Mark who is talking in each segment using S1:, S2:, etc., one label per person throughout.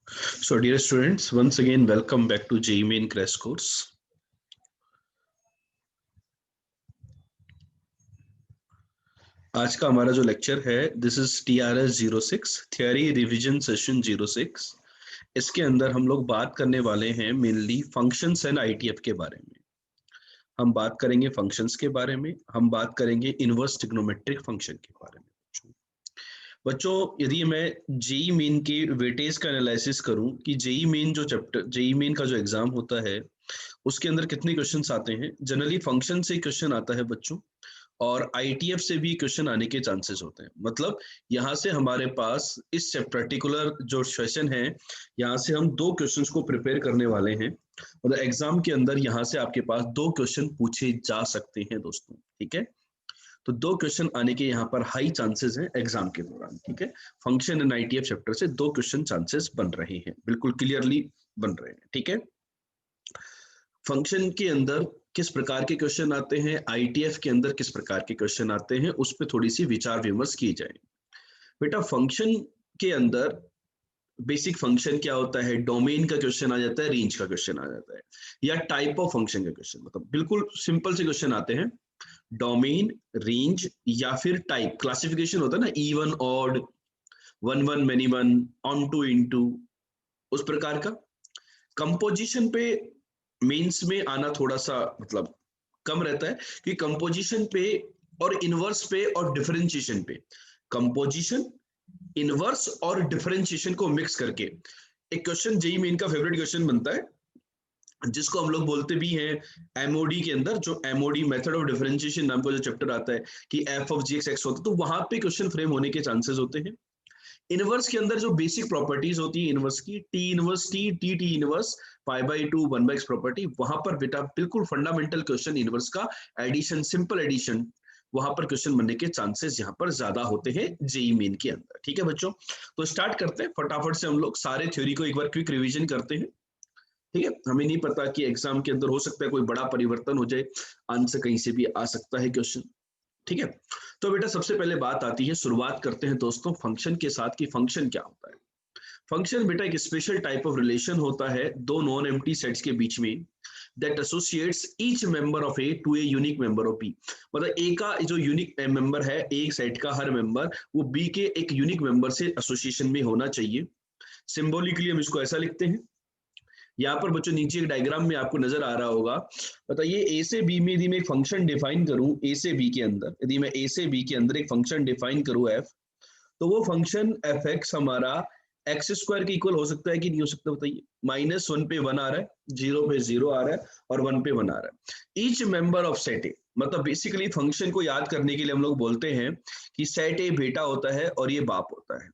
S1: So, dear students, once again, welcome back to JEE Main Crash Course. आज का हमारा जो लेक्चर है, this is TRS 06 theory revision session 06। इसके अंदर हम लोग बात करने वाले हैं मेनली फंक्शंस एंड ITF के बारे में। हम बात करेंगे फंक्शंस के बारे में, हम बात करेंगे इनवर्स ट्रिग्नोमेट्रिक फंक्शन के बारे में। बच्चों, यदि मैं जेई मेन के वेटेज का एनालिसिस करूं कि जेई मेन जो चैप्टर जेई मेन का जो एग्जाम होता है उसके अंदर कितने क्वेश्चंस आते हैं, जनरली फंक्शन से क्वेश्चन आता है बच्चों, और ITF से भी क्वेश्चन आने के चांसेस होते हैं। मतलब यहाँ से हमारे पास इस पर्टिकुलर जो सेशन है, यहाँ से हम दो क्वेश्चंस को प्रिपेयर करने वाले हैं। मतलब एग्जाम के अंदर यहाँ से आपके पास दो क्वेश्चन पूछे जा सकते हैं दोस्तों, ठीक है। तो दो क्वेश्चन आने के यहाँ पर हाई चांसेस हैं एग्जाम के दौरान, ठीक है। फंक्शन एंड ITF चैप्टर से दो क्वेश्चन चांसेस बन रहे हैं, बिल्कुल क्लियरली बन रहे हैं, ठीक है। फंक्शन के अंदर किस प्रकार के क्वेश्चन आते हैं, ITF के अंदर किस प्रकार के क्वेश्चन आते हैं, उस पर थोड़ी सी विचार विमर्श की जाए। बेटा, फंक्शन के अंदर बेसिक फंक्शन क्या होता है, डोमेन का क्वेश्चन आ जाता है, रेंज का क्वेश्चन आ जाता है, या टाइप ऑफ फंक्शन का क्वेश्चन। मतलब बिल्कुल सिंपल से क्वेश्चन आते हैं, डोमेन, रेंज या फिर टाइप। क्लासिफिकेशन होता है ना, even, odd, one one, many one, onto, into, उस प्रकार का। कंपोजिशन पे मेंस में आना थोड़ा सा मतलब कम रहता है, कि कंपोजिशन पे और इनवर्स पे और डिफरेंशिएशन पे, कंपोजिशन, इनवर्स और डिफरेंशिएशन को मिक्स करके एक क्वेश्चन जेई मेन का फेवरेट क्वेश्चन बनता है, जिसको हम लोग बोलते भी हैं MOD के अंदर, जो MOD मेथड ऑफ डिफरेंशिएशन नाम का जो चैप्टर आता है कि f of g x होता है, तो वहां पे क्वेश्चन फ्रेम होने के चांसेस होते हैं। इनवर्स के अंदर जो बेसिक प्रॉपर्टीज होती है इनवर्स की, T inverse T, T T inverse, pi by two, one by x property, वहां पर बेटा बिल्कुल फंडामेंटल क्वेश्चन इनवर्स का एडिशन, सिंपल एडिशन, वहां पर क्वेश्चन बनने के चांसेस यहाँ पर ज्यादा होते हैं जेई मेन के अंदर, ठीक है बच्चों। तो स्टार्ट करते हैं फटाफट से, हम लोग सारे थ्योरी को एक बार क्विक रिवीजन करते हैं, ठीक है। हमें नहीं पता कि एग्जाम के अंदर हो सकता है कोई बड़ा परिवर्तन हो जाए, आंसर कहीं से भी आ सकता है क्वेश्चन, ठीक है। तो बेटा सबसे पहले बात आती है, शुरुआत करते हैं दोस्तों फंक्शन के साथ कि फंक्शन क्या होता है। फंक्शन बेटा एक स्पेशल टाइप ऑफ रिलेशन होता है दो नॉन एम्प्टी सेट्स के बीच में, that associates each member of A to a unique member of B. मतलब ए का जो यूनिक मेंबर है, एक सेट का हर मेंबर वो बी के एक यूनिक मेंबर से एसोसिएशन में होना चाहिए। सिंबॉलिकली हम इसको ऐसा लिखते हैं, यहाँ पर बच्चों नीचे एक डायग्राम में आपको नजर आ रहा होगा। बताइए, ए से बी में यदि मैं एक फंक्शन डिफाइन करूं, ए से बी के अंदर यदि मैं ए से बी के अंदर एक फंक्शन डिफाइन करूं एफ, तो वो फंक्शन एफ एक्स हमारा एक्स स्क्वायर के इक्वल हो सकता है कि नहीं हो सकता, बताइए। -1 पे 1 आ रहा है, 0 पे 0 आ रहा है, और 1 पे 1 आ रहा है। ईच मेंबर ऑफ सेट ए, मतलब बेसिकली फंक्शन को याद करने के लिए हम लोग बोलते हैं कि सेट ए बेटा होता है और ये बाप होता है।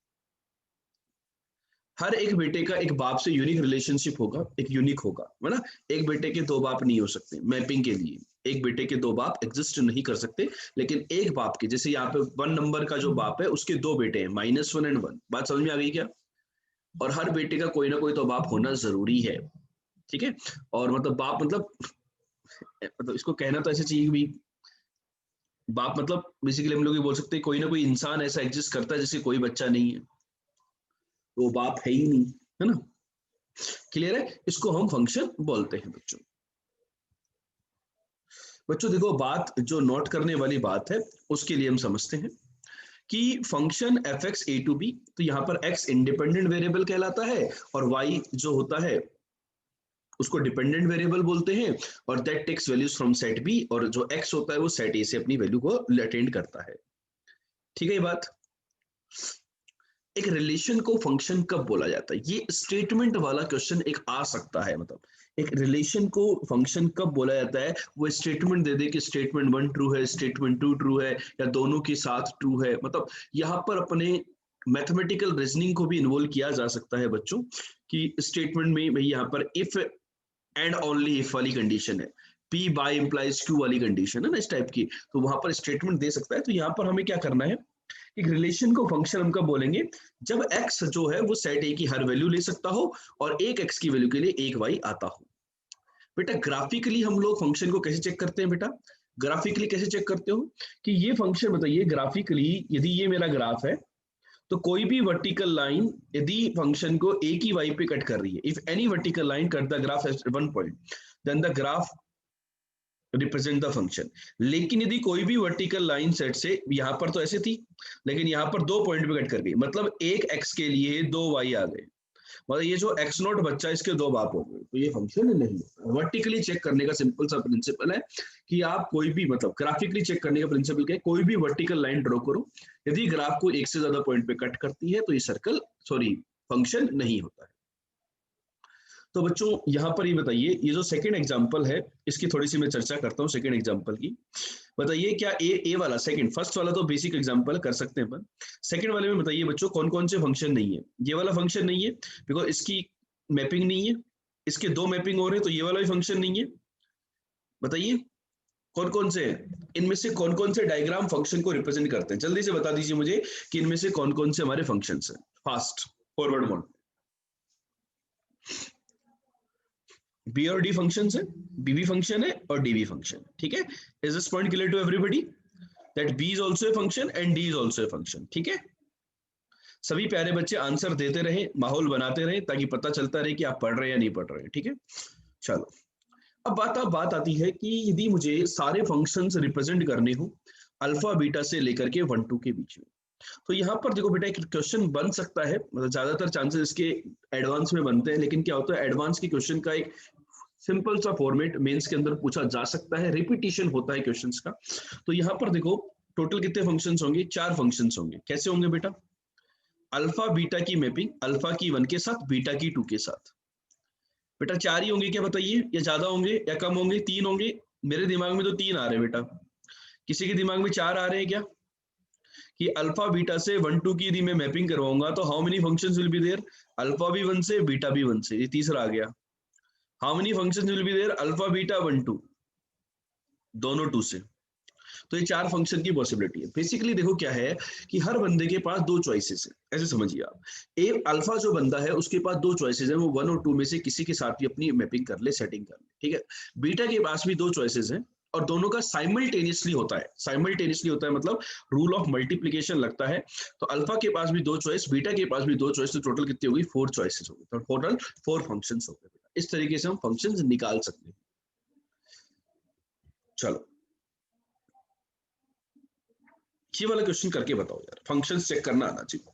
S1: हर एक बेटे का एक बाप से यूनिक रिलेशनशिप होगा, एक यूनिक होगा, है ना। एक बेटे के दो बाप नहीं हो सकते मैपिंग के लिए, एक बेटे के दो बाप एग्जिस्ट नहीं कर सकते, लेकिन एक बाप के, जैसे यहाँ पे 1 नंबर का जो बाप है उसके दो बेटे हैं, -1 एंड 1। बात समझ में आ गई क्या? और हर बेटे का कोई ना कोई तो बाप होना जरूरी है, ठीक है। और मतलब बाप मतलब इसको कहना तो ऐसे चाहिए भी, बाप मतलब बेसिकली हम लोग ये बोल सकते हैं कोई ना कोई इंसान ऐसा एग्जिस्ट करता है जिससे कोई बच्चा नहीं है, तो वो बाप है ही नहीं, है ना। क्लियर है? इसको हम फंक्शन बोलते हैं बच्चों। बच्चों देखो, बात जो नोट करने वाली बात है उसके लिए हम समझते हैं कि function f x A to B, तो यहाँ पर x इंडिपेंडेंट वेरिएबल कहलाता है और y जो होता है उसको डिपेंडेंट वेरिएबल बोलते हैं, और that takes values from set B, और जो x होता है वो सेट ए से अपनी वैल्यू को अटेंड करता है, ठीक है। ये बात, एक रिलेशन को फंक्शन कब बोला जाता है, ये स्टेटमेंट वाला क्वेश्चन एक आ सकता है। मतलब एक रिलेशन को फंक्शन कब बोला जाता है, वो स्टेटमेंट दे दे कि स्टेटमेंट 1 ट्रू है, स्टेटमेंट 2 ट्रू है, या दोनों के साथ ट्रू है। मतलब यहाँ पर अपने मैथमेटिकल रीजनिंग को भी इन्वॉल्व किया जा सकता है बच्चों, कि स्टेटमेंट में भाई यहाँ पर इफ एंड ओनली इफ वाली कंडीशन है, पी बाय इंप्लाइज क्यू वाली कंडीशन है ना, इस टाइप की, तो वहां पर स्टेटमेंट दे सकता है। तो यहाँ पर हमें क्या करना है, एक रिलेशन को फंक्शन हम कब बोलेंगे, जब x जो है वो सेट a की हर वैल्यू ले सकता हो और एक x की वैल्यू के लिए एक y आता हो। बेटा ग्राफिकली हम लोग फंक्शन को कैसे चेक करते हैं, बेटा ग्राफिकली कैसे चेक करते हो कि ये फंक्शन, बताइए ग्राफिकली, यदि ये मेरा ग्राफ है तो कोई भी वर्टिकल लाइन यदि फंक्शन को एक ही वाई पे कट कर रही है, if any vertical line cut the graph at one point then the graph represent the function. लेकिन यदि कोई भी वर्टिकल लाइन सेट से, यहाँ पर तो ऐसे थी लेकिन यहाँ पर 2 पॉइंट पे कट कर गई, मतलब एक एक्स के लिए 2 वाई आ गए, मतलब ये जो एक्स नॉट बच्चा इसके 2 बाप हो गए, तो ये फंक्शन नहीं है। वर्टिकली चेक करने का सिंपल सा प्रिंसिपल है कि आप कोई भी, मतलब ग्राफिकली चेक करने का प्रिंसिपल क्या है, कोई भी वर्टिकल लाइन ड्रॉ करो, यदि ग्राफ को एक से ज्यादा पॉइंट पे कट करती है तो ये सर्कल फंक्शन नहीं होता है। तो बच्चों यहाँ पर ये बताइए, ये जो सेकंड एग्जांपल है इसकी थोड़ी सी मैं चर्चा करता हूँ सेकंड एग्जांपल की। बताइए क्या ए वाला, सेकंड, फर्स्ट वाला तो बेसिक एग्जांपल कर सकते हैं अपन, सेकंड वाले में बताइए बच्चों कौन कौन से फंक्शन नहीं है। ये वाला फंक्शन नहीं है बिकॉज इसकी मैपिंग नहीं है, इसके 2 मैपिंग हो रहे हैं तो ये वाला भी फंक्शन नहीं है। बताइए कौन कौन से हैं, इनमें से कौन कौन से डायग्राम फंक्शन को रिप्रेजेंट करते हैं, जल्दी से बता दीजिए मुझे कि इनमें से कौन कौन से हमारे फंक्शन हैं, फास्ट फॉरवर्ड मोड। बी और डी फंक्शन है, बीवी फंक्शन है और डीवी फंक्शन, ठीक है। Is this point clear to everybody that B is also a function and D is also a function, ठीक है। सभी प्यारे बच्चे आंसर देते रहे, माहौल बनाते रहे ताकि पता चलता रहे कि आप पढ़ रहे हैं या नहीं पढ़ रहे हैं, ठीक है। चलो अब बात आती है कि यदि मुझे सारे फंक्शंस रिप्रेजेंट करने हो अल्फा बीटा से लेकर के 1 2 के बीच में, तो यहाँ पर देखो बेटा एक क्वेश्चन बन सकता है, मतलब ज्यादातर चांसेस इसके एडवांस में बनते हैं, लेकिन क्या होता है एडवांस के क्वेश्चन का एक सिंपल सा फॉर्मेट मेंस के अंदर पूछा जा सकता है, रिपीटिशन होता है क्वेश्चंस का। तो यहाँ पर देखो टोटल कितने फंक्शंस होंगे, 4 फंक्शंस होंगे। कैसे होंगे बेटा, अल्फा बीटा की मैपिंग अल्फा की 1 के साथ बीटा की 2 के साथ। बेटा 4 ही होंगे क्या बताइए, या ज्यादा होंगे या कम होंगे, 3 होंगे। मेरे दिमाग में तो 3 आ रहे हैं बेटा, किसी के दिमाग में 4 आ रहे हैं क्या, कि अल्फा बीटा से 1 2 की यदि मैं मैपिंग करवाऊंगा तो how many functions will be there, alpha भी 1 से बीटा भी 1 से, ये तीसरा आ गया। How many functions will be there, alpha beta 1 2, दोनों 2 से। तो ये 4 फंक्शन की पॉसिबिलिटी है। बेसिकली देखो क्या है कि हर बंदे के पास 2 चॉइसेस है, ऐसे समझिए आप, ए अल्फा जो बंदा है उसके पास 2 चॉइसेस है, वो 1 और 2 में से किसी के साथ भी अपनी मैपिंग कर ले, सेटिंग कर ले, ठीक है। बीटा के पास भी 2 चॉइसेस हैं और दोनों का साइमल्टेनियसली होता है, साइमल्टेनियसली होता है मतलब रूल ऑफ मल्टीप्लिकेशन लगता है। तो अल्फा के पास भी 2 चॉइस, बीटा के पास भी 2 चॉइस, तो टोटल कितनी होगी, 4 चॉइसेस होगी, तो टोटल 4 फंक्शंस हो गए। इस तरीके से हम फंक्शंस निकाल सकते हैं। चलो ये वाला क्वेश्चन करके बताओ यार, फंक्शंस चेक करना आना चाहिए।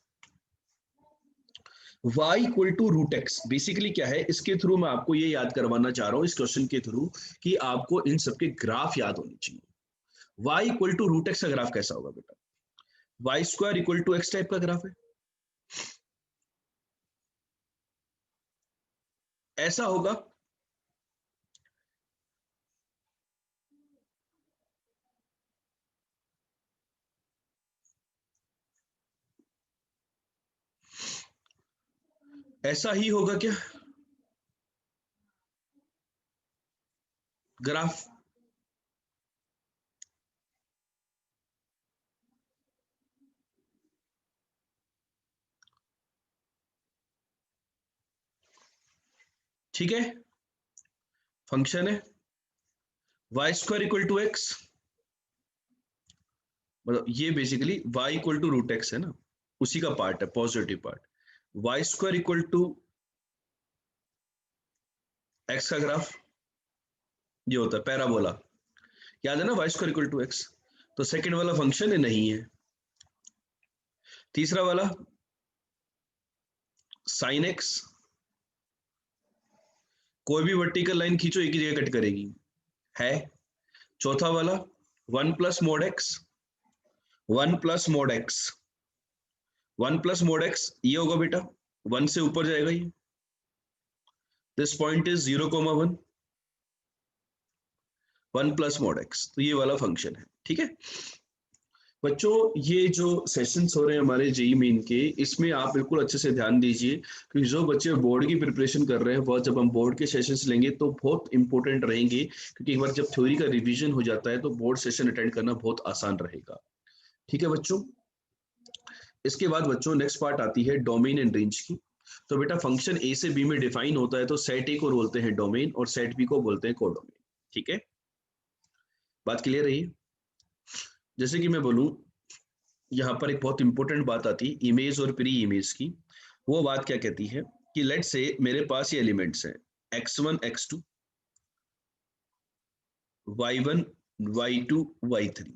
S1: y equal to root x, basically क्या है, इसके थ्रू मैं आपको ये याद करवाना चाह रहा हूँ इस क्वेश्चन के थ्रू कि आपको इन सबके ग्राफ याद होने चाहिए। y equal to root x का ग्राफ कैसा होगा बेटा, y square equal to x type का ग्राफ है, ऐसा होगा। ऐसा ही होगा क्या ग्राफ, ठीक है। फंक्शन है y square equal to x, मतलब ये basically y equal to root x है ना, उसी का पार्ट है, positive part. Y square equal to x का ग्राफ ये होता है पैराबोला, याद है ना, y square equal to x. तो सेकंड वाला फंक्शन है, नहीं है। तीसरा वाला साइन एक्स, कोई भी वर्टिकल लाइन खींचो एक ही जगह कट करेगी, है। चौथा वाला 1 plus mode x, 1 plus mode x, 1 plus mode x ये होगा बेटा, 1 से ऊपर जाएगा ये, this point is 0,1, 1 plus mode x, तो ये वाला फंक्शन है, ठीक है। बच्चों ये जो सेशंस हो रहे हैं हमारे जेई मेन के, इसमें आप बिल्कुल अच्छे से ध्यान दीजिए कि जो बच्चे बोर्ड की प्रिपरेशन कर रहे हैं वह जब हम बोर्ड के सेशंस लेंगे तो बहुत इंपॉर्टेंट रहेंगे, क्योंकि एक बार जब थ्योरी का रिवीजन हो जाता है तो बोर्ड सेशन अटेंड करना बहुत आसान रहेगा, ठीक है बच्चों। इसके बाद बच्चों नेक्स्ट पार्ट आती है डोमेन एंड रेंज की। तो बेटा फंक्शन ए से बी में डिफाइन होता है तो सेट ए को बोलते हैं डोमेन और सेट बी को बोलते हैं कोडोमेन, ठीक है। बात क्लियर रही, जैसे कि मैं बोलूं यहाँ पर एक बहुत इंपॉर्टेंट बात आती है इमेज और प्री इमेज की। वो बात क्या कहती है कि लेट से मेरे पास ये एलिमेंट्स हैं x1 x2 y1 y2 y3।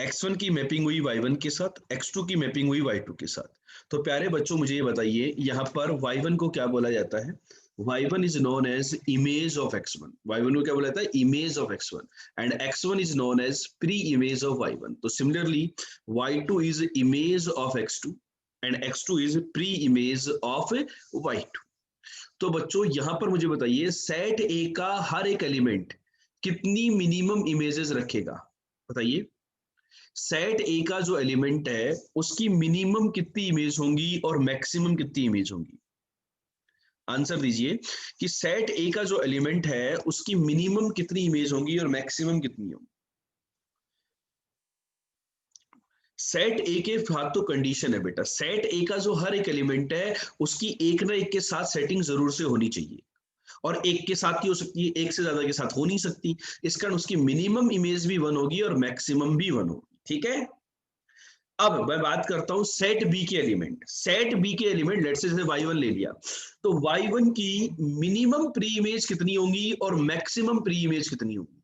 S1: x1 की मैपिंग हुई y1 के साथ, x2 की मैपिंग हुई y2 के साथ। तो प्यारे बच्चों मुझे ये बताइए यहाँ पर y1 को क्या बोला जाता है? y1 is known as image of x1। y1 को क्या बोला जाता है? Image of x1 and x1 is known as pre-image of y1। तो similarly y2 is image of x2 and x2 is pre-image of y2। तो बच्चों यहाँ पर मुझे बताइए सेट ए का हर एक एलिमेंट कितनी मिनिमम इमेजेस रखेगा? बताइए सेट ए का जो एलिमेंट है उसकी मिनिमम कितनी इमेज होंगी और मैक्सिमम कितनी इमेज होंगी? आंसर दीजिए कि सेट ए का जो एलिमेंट है उसकी मिनिमम कितनी इमेज होंगी और मैक्सिमम कितनी होंगी? सेट ए के साथ तो कंडीशन है बेटा, सेट ए का जो हर एक एलिमेंट है उसकी एक ना एक के साथ सेटिंग जरूर से होनी चाहिए और एक के साथ की हो सकती है, एक से ज्यादा के साथ हो नहीं सकती। इस कारण उसकी मिनिमम इमेज भी वन होगी और मैक्सिमम भी वन होगी। ठीक है, अब मैं बात करता हूं सेट बी के एलिमेंट। सेट बी के एलिमेंट लेट्स से जैसे y1 ले लिया, तो y1 की मिनिमम प्री इमेज कितनी होंगी और मैक्सिमम प्री इमेज कितनी होगी?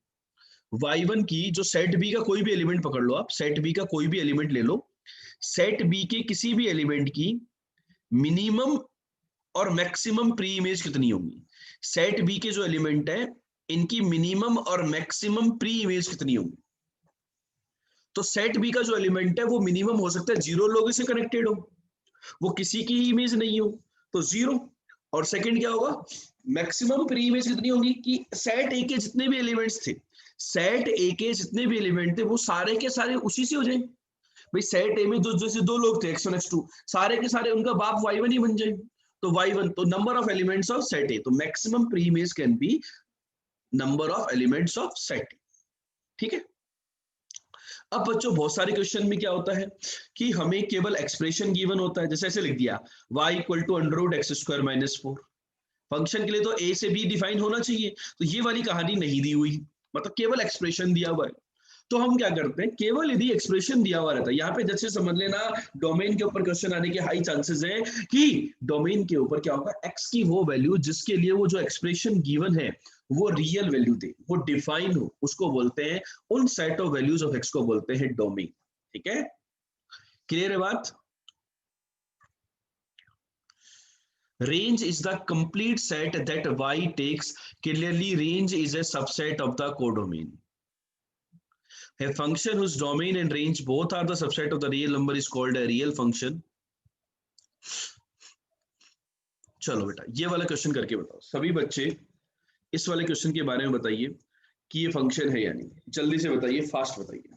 S1: y1 की जो सेट बी का कोई भी एलिमेंट पकड़ लो, आप सेट बी का कोई भी एलिमेंट ले लो, सेट बी के किसी भी एलिमेंट की मिनिमम और मैक्सिमम प्री इमेज कितनी होगी? सेट बी के जो एलिमेंट है इनकी मिनिमम और मैक्सिमम प्री इमेज कितनी होगी? तो सेट बी का जो एलिमेंट है वो मिनिमम हो सकता है 0 लोगों से कनेक्टेड हो, वो किसी की इमेज नहीं हो तो 0। और सेकंड क्या होगा? मैक्सिमम प्री इमेज कितनी होगी कि सेट ए के जितने भी एलिमेंट्स थे, सेट ए के जितने भी एलिमेंट थे वो सारे के सारे उसी से हो जाए। भाई सेट ए में दो जैसे दो लोग थे x1 x2, सारे के सारे उनका बाप y1 ही बन जाए। तो y1 तो number of elements of set A, तो maximum pre image can be number of elements of set A. ठीक है, अब बच्चों बहुत सारे क्वेश्चन में क्या होता है कि हमें केवल एक्सप्रेशन गिवन होता है, जैसे ऐसे लिख दिया y equal to under root x square minus 4। Function के लिए तो a से b डिफाइन होना चाहिए, तो ये वाली कहानी नहीं दी हुई, मतलब केवल एक्सप्रेशन दिया हुआ है। तो हम क्या करते हैं, केवल यदि एक्सप्रेशन दिया हुआ रहता है, यहाँ पे जैसे समझ लेना डोमेन के ऊपर क्वेश्चन आने के हाई चांसेस हैं कि डोमेन के ऊपर क्या होगा, एक्स की वो वैल्यू जिसके लिए वो जो एक्सप्रेशन गिवन है वो रियल वैल्यू दे, वो डिफाइन हो, उसको बोलते हैं, उन set of values of x को बोलते हैं डोमेन। ठीक है, क्लियर है बात? Range is the complete set that Y takes. Clearly, range is a subset of the codomain. A function whose domain and range both are the subset of the real number is called a real function. चलो बेटा ये वाला question करके बताओ सभी बच्चे, इस वाले क्वेश्चन के बारे में बताइए कि ये फंक्शन है या नहीं, जल्दी से बताइए, फास्ट बताइए।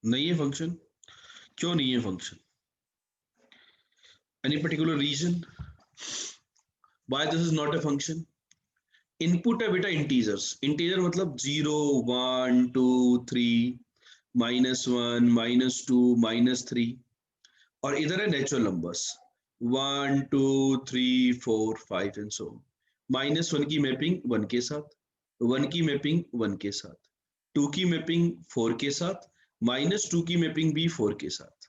S1: नहीं है फंक्शन? क्यों नहीं है function? Any particular reason why this is not a function? Input है बेटा इंटीजर्स, इंटीजर मतलब 0 1 2 3 -1 -2 -3, और इधर है नेचुरल नंबर्स 1 2 3 4 5 एंड सो। -1 की मैपिंग 1 के साथ, 1 की मैपिंग 1 के साथ, 2 की मैपिंग 4 के साथ, -2 की मैपिंग भी 4 के साथ।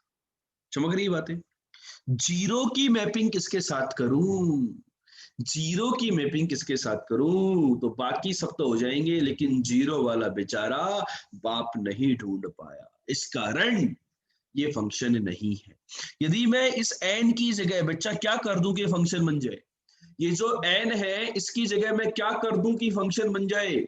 S1: चमक रही बातें? जीरो की मैपिंग किसके साथ करूं? जीरो की मैपिंग किसके साथ करूं तो बाकी सब तो हो जाएंगे, लेकिन जीरो वाला बेचारा बाप नहीं ढूंढ पाया, इस कारण ये फंक्शन नहीं है। यदि मैं इस एन की जगह बच्चा क्या कर दूं कि फंक्शन बन जाए, ये जो एन है इसकी जगह मैं क्या कर दूं कि फंक्शन बन जाए,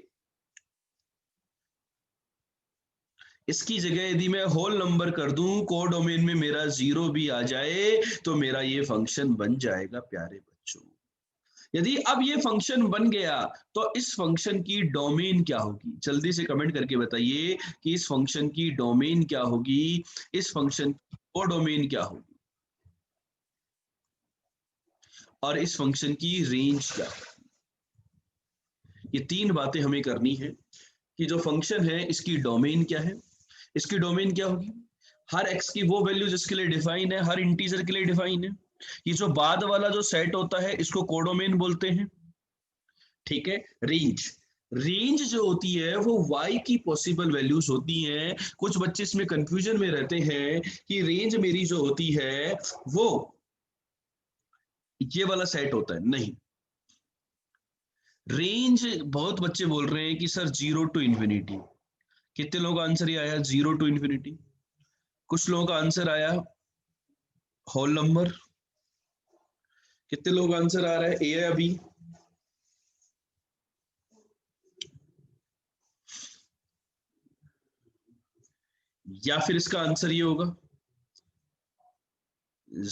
S1: इसकी जगह यदि मैं होल नंबर कर दूं, कोडोमेन में मेरा 0 भी आ जाए तो मेरा ये फंक्शन बन जाएगा प्यारे बच्चों। यदि अब ये फंक्शन बन गया तो इस फंक्शन की डोमेन क्या होगी? जल्दी से कमेंट करके बताइए कि इस फंक्शन की डोमेन क्या होगी, इस फंक्शन की कोडोमेन क्या होगी? और इस फंक्शन की रेंज क्या है। ये तीन बातें हमें करनी है कि जो फंक्शन है इसकी डोमेन क्या है, इसकी डोमेन क्या होगी, हर एक्स की वो वैल्यू जिसके लिए डिफाइन है, हर इंटीजर के लिए डिफाइन है। ये जो बाद वाला जो सेट होता है इसको कोडोमेन बोलते हैं। ठीक है। रेंज, रेंज जो होती है वो y की पॉसिबल वैल्यूज होती हैं। कुछ बच्चे इसमें कंफ्यूजन में रहते हैं कि रेंज मेरी जो होती है वो ये वाला सेट होता है, नहीं। रेंज बहुत बच्चे बोल रहे हैं कि सर 0 to इंफिनिटी। कितने लोगों का आंसर ये आया 0 to इंफिनिटी? कुछ लोगों का आंसर आया होल नंबर। कितने लोगों का आंसर आ रहा है ए या बी? या फिर इसका आंसर ये होगा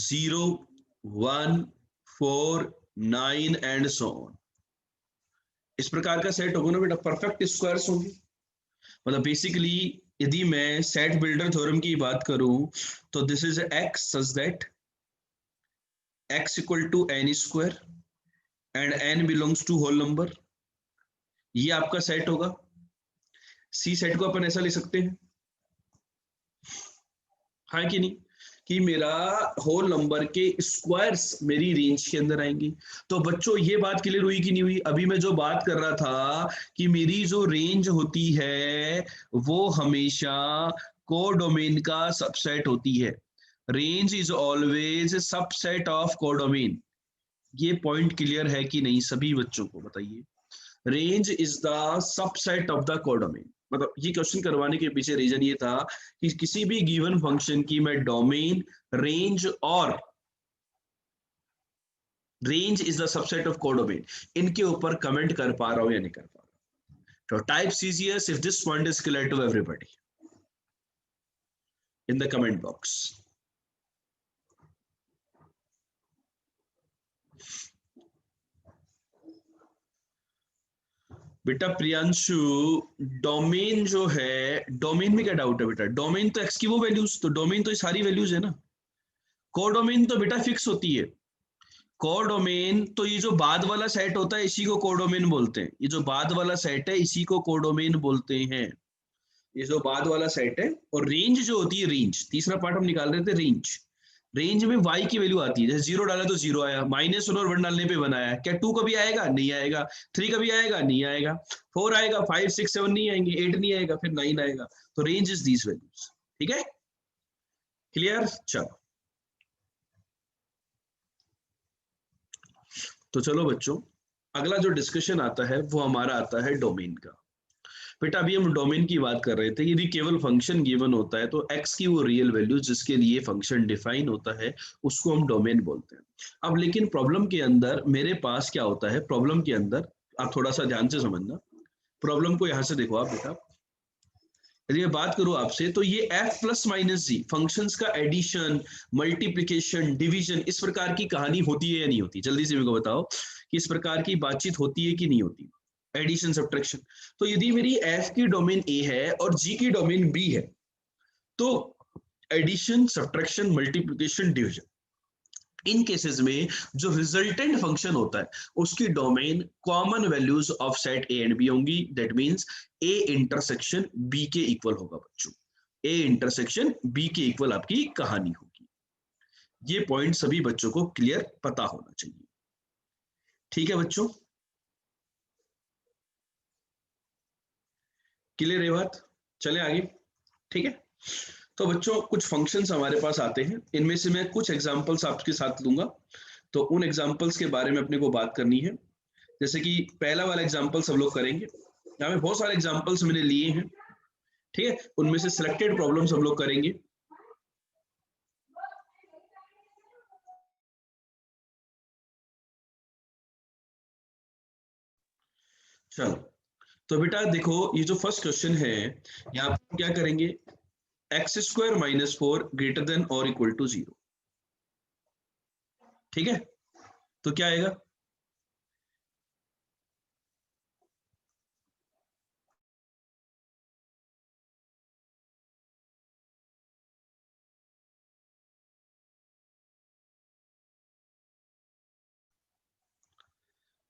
S1: 0 1 4 9 एंड सो ऑन। इस प्रकार का सेट होगा ना बेटा, परफेक्ट स्क्वायर्स होंगे। मतलब बेसिकली यदि मैं सेट बिल्डर थ्योरम की बात करूं तो this is x such that x equal to n square and n belongs to whole number, ये आपका सेट होगा। सी सेट को अपन ऐसा ले सकते हैं, हाँ कि नहीं, कि मेरा होल नंबर के स्क्वायर्स मेरी रेंज के अंदर आएंगे। तो बच्चों ये बात क्लियर हुई कि नहीं हुई? अभी मैं जो बात कर रहा था कि मेरी जो रेंज होती है वो हमेशा कोडोमेन का सबसेट होती है। Range is always subset of codomain. ये पॉइंट क्लियर है कि नहीं सभी बच्चों को बताइए? Range is the subset of the codomain. मतलब ये क्वेश्चन करवाने के पीछे रीजन ये था कि किसी भी गिवन फंक्शन की मैं डोमेन, रेंज और range is the subset of codomain, इनके ऊपर कमेंट कर पा रहा हूं या नहीं कर पा रहा हूं। तो type CGS if this point is clear to everybody in the comment box. बेटा प्रियांशु, डोमेन जो है, डोमेन में क्या डाउट है बेटा? डोमेन तो एक्स की वो वैल्यूज, तो डोमेन तो ये सारी वैल्यूज है ना। कोडोमेन तो बेटा फिक्स होती है। कोडोमेन तो ये जो बाद वाला सेट होता है इसी को कोडोमेन बोलते हैं। ये जो बाद वाला सेट है इसी को कोडोमेन बोलते हैं। ये जो बाद वाला सेट है, और रेंज जो होती है, रेंज तीसरा पार्ट हम निकाल रहे थे। रेंज, रेंज में y की वैल्यू आती है। जैसे 0 डाला तो 0 आया, -1 और 1 डालने पे 1 आया। क्या 2 कभी आएगा? नहीं आएगा। 3 कभी आएगा? नहीं आएगा। 4 आएगा, 5 6 7 नहीं आएंगे, 8 नहीं आएगा, फिर 9 आएगा। तो रेंज इज दीज वैल्यूज। ठीक है, क्लियर? चलो, तो चलो बच्चों, अगला जो डिस्कशन आता है वो हमारा आता है डोमेन का। बेटा अभी हम डोमेन की बात कर रहे थे। यदि केवल फंक्शन गिवन होता है तो x की वो रियल वैल्यू जिसके लिए फंक्शन डिफाइन होता है उसको हम डोमेन बोलते हैं। अब लेकिन प्रॉब्लम के अंदर मेरे पास क्या होता है, प्रॉब्लम के अंदर आप थोड़ा सा ध्यान से समझना। प्रॉब्लम को यहां से देखो आप बेटा, यदि मैं बात करूं आपसे तो ये f प्लस माइनस जी फंक्शंस का एडिशन, मल्टीप्लीकेशन, डिवीजन, इस प्रकार की कहानी होती है या नहीं होती? जल्दी से मेरे को बताओ कि इस प्रकार की बातचीत होती है कि नहीं होती, एडिशन सब्ट्रैक्शन। तो यदि मेरी f की डोमेन a है और g की डोमेन b है तो एडिशन, सब्ट्रैक्शन, मल्टीप्लीकेशन, डिवीजन, इन केसेस में जो रिजल्टेंट फंक्शन होता है उसकी domain common values of set A and B होंगी। That means A intersection B के इक्वल होगा बच्चों। ए इंटरसेक्शन बी के इक्वल आपकी कहानी होगी। ये पॉइंट सभी बच्चों को क्लियर पता होना चाहिए। ठीक है बच्चों, क्लियर है बात? चले आगे। ठीक है, तो बच्चों कुछ फंक्शंस हमारे पास आते हैं, इनमें से मैं कुछ एग्जांपल्स आपके साथ लूंगा। तो उन एग्जांपल्स के बारे में अपने को बात करनी है। जैसे कि पहला वाला एग्जांपल सब लोग करेंगे। यहाँ पे बहुत सारे एग्जांपल्स मैंने लिए हैं। ठीक है, उनमें से सिलेक्टेड प्रॉब्लम्स हम लोग करेंगे। चलो, तो बेटा देखो ये जो फर्स्ट क्वेश्चन है, यहाँ पर हम क्या करेंगे, x² - 4 ग्रेटर देन और इक्वल टू 0। ठीक है, तो क्या आएगा?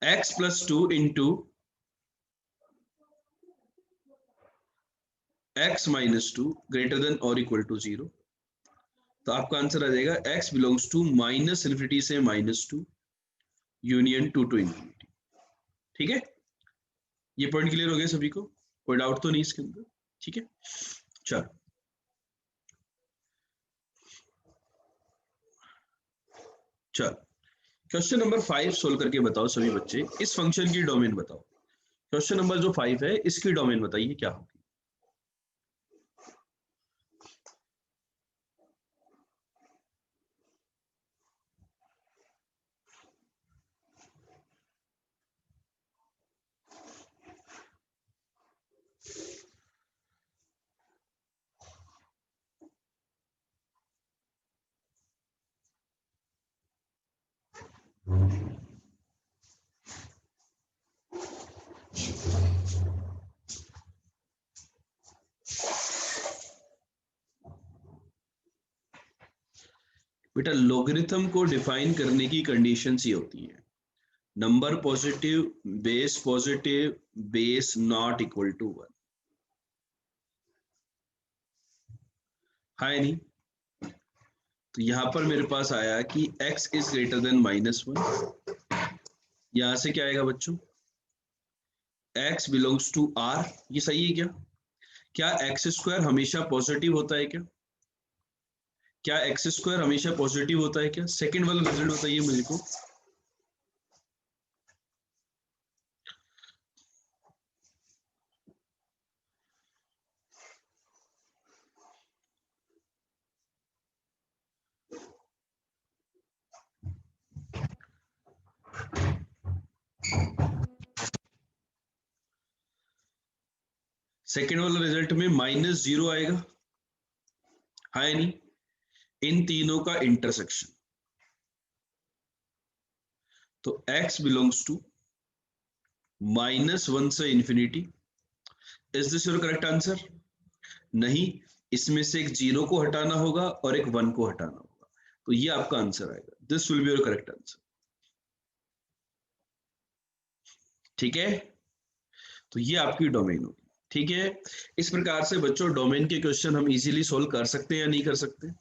S1: x plus 2 into x minus 2 greater than और इक्वल टू 0। तो आपका आंसर आ जाएगा x belongs to minus infinity से -2 यूनियन 2 टू इन्फिनिटी। ठीक है, ये पॉइंट क्लियर हो गया सभी को, कोई डाउट तो नहीं इसके अंदर? ठीक है, चल चल क्वेश्चन नंबर 5 सोल्व करके बताओ सभी बच्चे। इस फंक्शन की डोमेन बताओ। क्वेश्चन नंबर जो 5 है इसकी डोमेन बताइए क्या होगी। बेटा लोगरिथम को डिफाइन करने की कंडीशंस ये होती है, number positive, base not equal to 1। है नहीं? तो यहां पर मेरे पास आया कि x इज ग्रेटर देन -1। यहां से क्या आएगा बच्चों, x बिलोंग्स टू r। ये सही है क्या? क्या एक्स स्क्वायर हमेशा पॉजिटिव होता है क्या? क्या एक्स स्क्वायर हमेशा पॉजिटिव होता है क्या? सेकंड वाला रिजल्ट बताइए मुझे को। सेकंड वाला रिजल्ट में -0 आएगा, है नहीं? इन तीनों का इंटरसेक्शन, तो x बिलोंग्स टू -1 से infinity. Is this your correct answer? नहीं, इसमें से एक 0 को हटाना होगा और एक 1 को हटाना होगा, तो ये आपका आंसर आएगा। This will be your correct answer. ठीक है, तो ये आपकी डोमेन होगी। ठीक है, इस प्रकार से बच्चों डोमेन के क्वेश्चन हम इजीली सोल्व कर सकते हैं या नहीं कर सकते?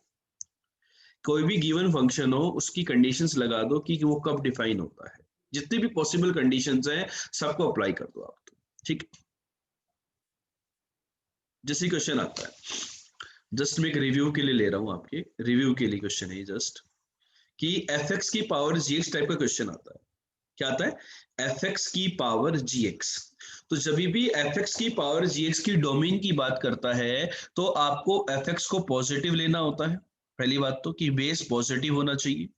S1: कोई भी गिवन फंक्शन हो उसकी कंडीशंस लगा दो कि वो कब डिफाइन होता है, जितनी भी पॉसिबल कंडीशंस हैं सबको अप्लाई कर दो आप तो। ठीक, जैसे क्वेश्चन आता है, जस्ट मैं एक रिव्यू के लिए ले रहा हूं, आपके रिव्यू के लिए क्वेश्चन है जस्ट, कि एफ एक्स की पावर जी एक्स टाइप का क्वेश्चन आता है। क्या आता है? एफ एक्स की पावर जी एक्स। तो जब भी एफ एक्स की पावर जी एक्स की डोमेन की बात करता है तो आपको एफ एक्स को पॉजिटिव लेना होता है। पहली बात तो कि बेस पॉजिटिव होना चाहिए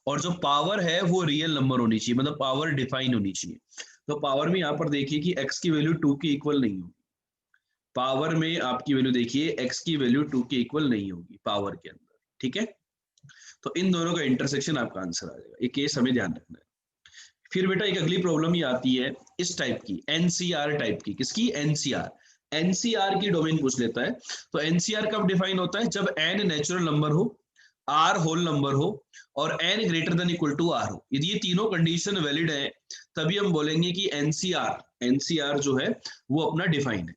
S1: और जो पावर है वो रियल नंबर होनी चाहिए, मतलब पावर डिफाइन होनी चाहिए। तो पावर में यहाँ पर देखिए कि x की वैल्यू 2 के इक्वल नहीं होगी। पावर में आपकी वैल्यू देखिए x की वैल्यू 2 के इक्वल नहीं होगी पावर के अंदर। ठीक है, तो इन दोनों का इंटरसेक्शन आपका आंसर आ जाएगा। ये केस हमें ध्यान रखना है। फिर बेटा एक अगली प्रॉब्लम ये आती है इस टाइप की, एनसीआर टाइप की। किसकी? एनसीआर। एनसीआर की डोमेन पूछ लेता है। तो एनसीआर कब डिफाइन होता है? जब एन नेचुरल नंबर हो, आर होल नंबर हो और n greater than equal to r हो। यदि ये तीनों कंडीशन वैलिड है तभी हम बोलेंगे कि एनसीआर, एनसीआर जो है वो अपना डिफाइन है।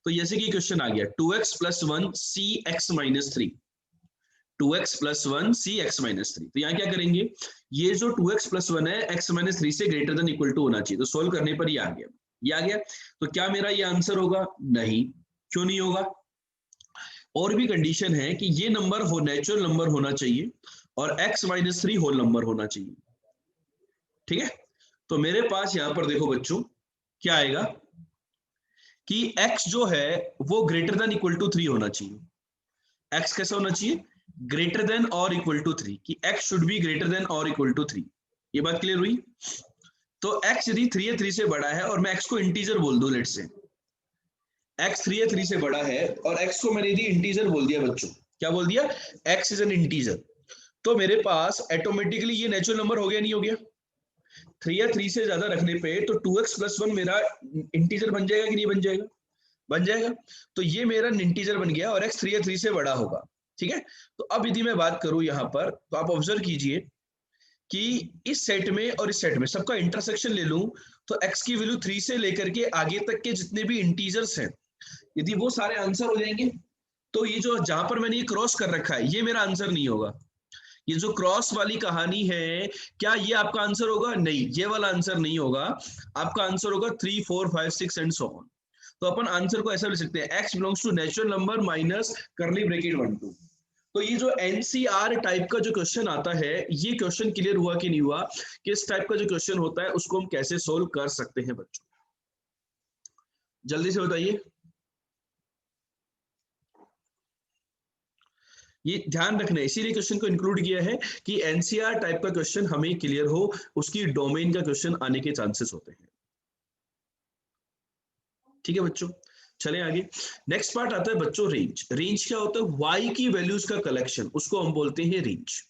S1: तो जैसे कि क्वेश्चन आ गया 2x प्लस 1 सी एक्स माइनस 3, 2x प्लस 1 सी एक्स माइनस 3। तो यहाँ क्या करेंगे, ये जो 2x प्लस 1 है x माइनस 3 से ग्रेटर देन इक्वल टू होना चाहिए। तो सोल्व करने पर ये आ गया, ये आ गया। तो क्या मेरा ये आंसर होगा? नहीं। क्यों नहीं होगा? और भी कंडीशन है कि ये नंबर हो नेचुरल नंबर होना चाहिए और x माइनस 3 होल नंबर होना चाहिए। ठीक है, तो मेरे पास यहां पर देखो बच्चों क्या आएगा कि x जो है वो ग्रेटर देन इक्वल टू 3 होना चाहिए। x कैसा होना चाहिए? ग्रेटर देन और इक्वल टू 3, कि x should be greater than और इक्वल टू 3। ये बात क्लियर हुई? तो x यदि 3 या 3 से बड़ा है और मैं x को इंटीजर बोल दूं, लेट से x 3 या 3 से बड़ा है और x को मैंने यदि इंटीजर बोल दिया बच्चों, क्या बोल दिया? x इज एन इंटीजर, तो मेरे पास ऑटोमेटिकली ये नेचुरल नंबर हो गया नहीं हो गया? 3 या 3 से ज्यादा रखने पे तो 2x प्लस 1 मेरा इंटीजर बन जाएगा कि नहीं बन जाएगा? बन जाएगा। तो ये मेरा इंटीजर बन गया और x 3 या 3 से बड़ा होगा। ठीक है, तो अब यदि मैं बात करूं यहां पर तो आप ऑब्जर्व कीजिए कि इस सेट में और इस सेट में सबका इंटरसेक्शन ले लूं तो x की वैल्यू 3 से लेकर के आगे तक के जितने भी इंटीजर्स हैं यदि वो सारे आंसर हो जाएंगे तो ये जो जहां पर मैंने ये क्रॉस कर रखा है ये मेरा आंसर नहीं होगा। ये जो क्रॉस वाली कहानी है क्या ये आपका आंसर होगा? नहीं, ये वाला आंसर नहीं होगा। आपका आंसर होगा 3 4 5 6 एंड सो ऑन। तो अपन आंसर को ऐसा लिख सकते हैं x belongs to natural number minus curly bracket 1 2। तो ये जो एनसीआर टाइप का जो क्वेश्चन आता है ये क्वेश्चन क्लियर हुआ कि नहीं हुआ कि इस टाइप का जो क्वेश्चन होता है उसको हम कैसे सोल्व कर सकते हैं बच्चों, जल्दी से बताइए। ये ध्यान रखना है इसीलिए क्वेश्चन को इंक्लूड किया है कि एनसीआर टाइप का क्वेश्चन हमें क्लियर हो, उसकी डोमेन का क्वेश्चन आने के चांसेस होते हैं। ठीक है बच्चों, चलें आगे। नेक्स्ट पार्ट आता है बच्चों रेंज। रेंज क्या होता है? वाई की वैल्यूज का कलेक्शन, उसको हम बोलते हैं रेंज।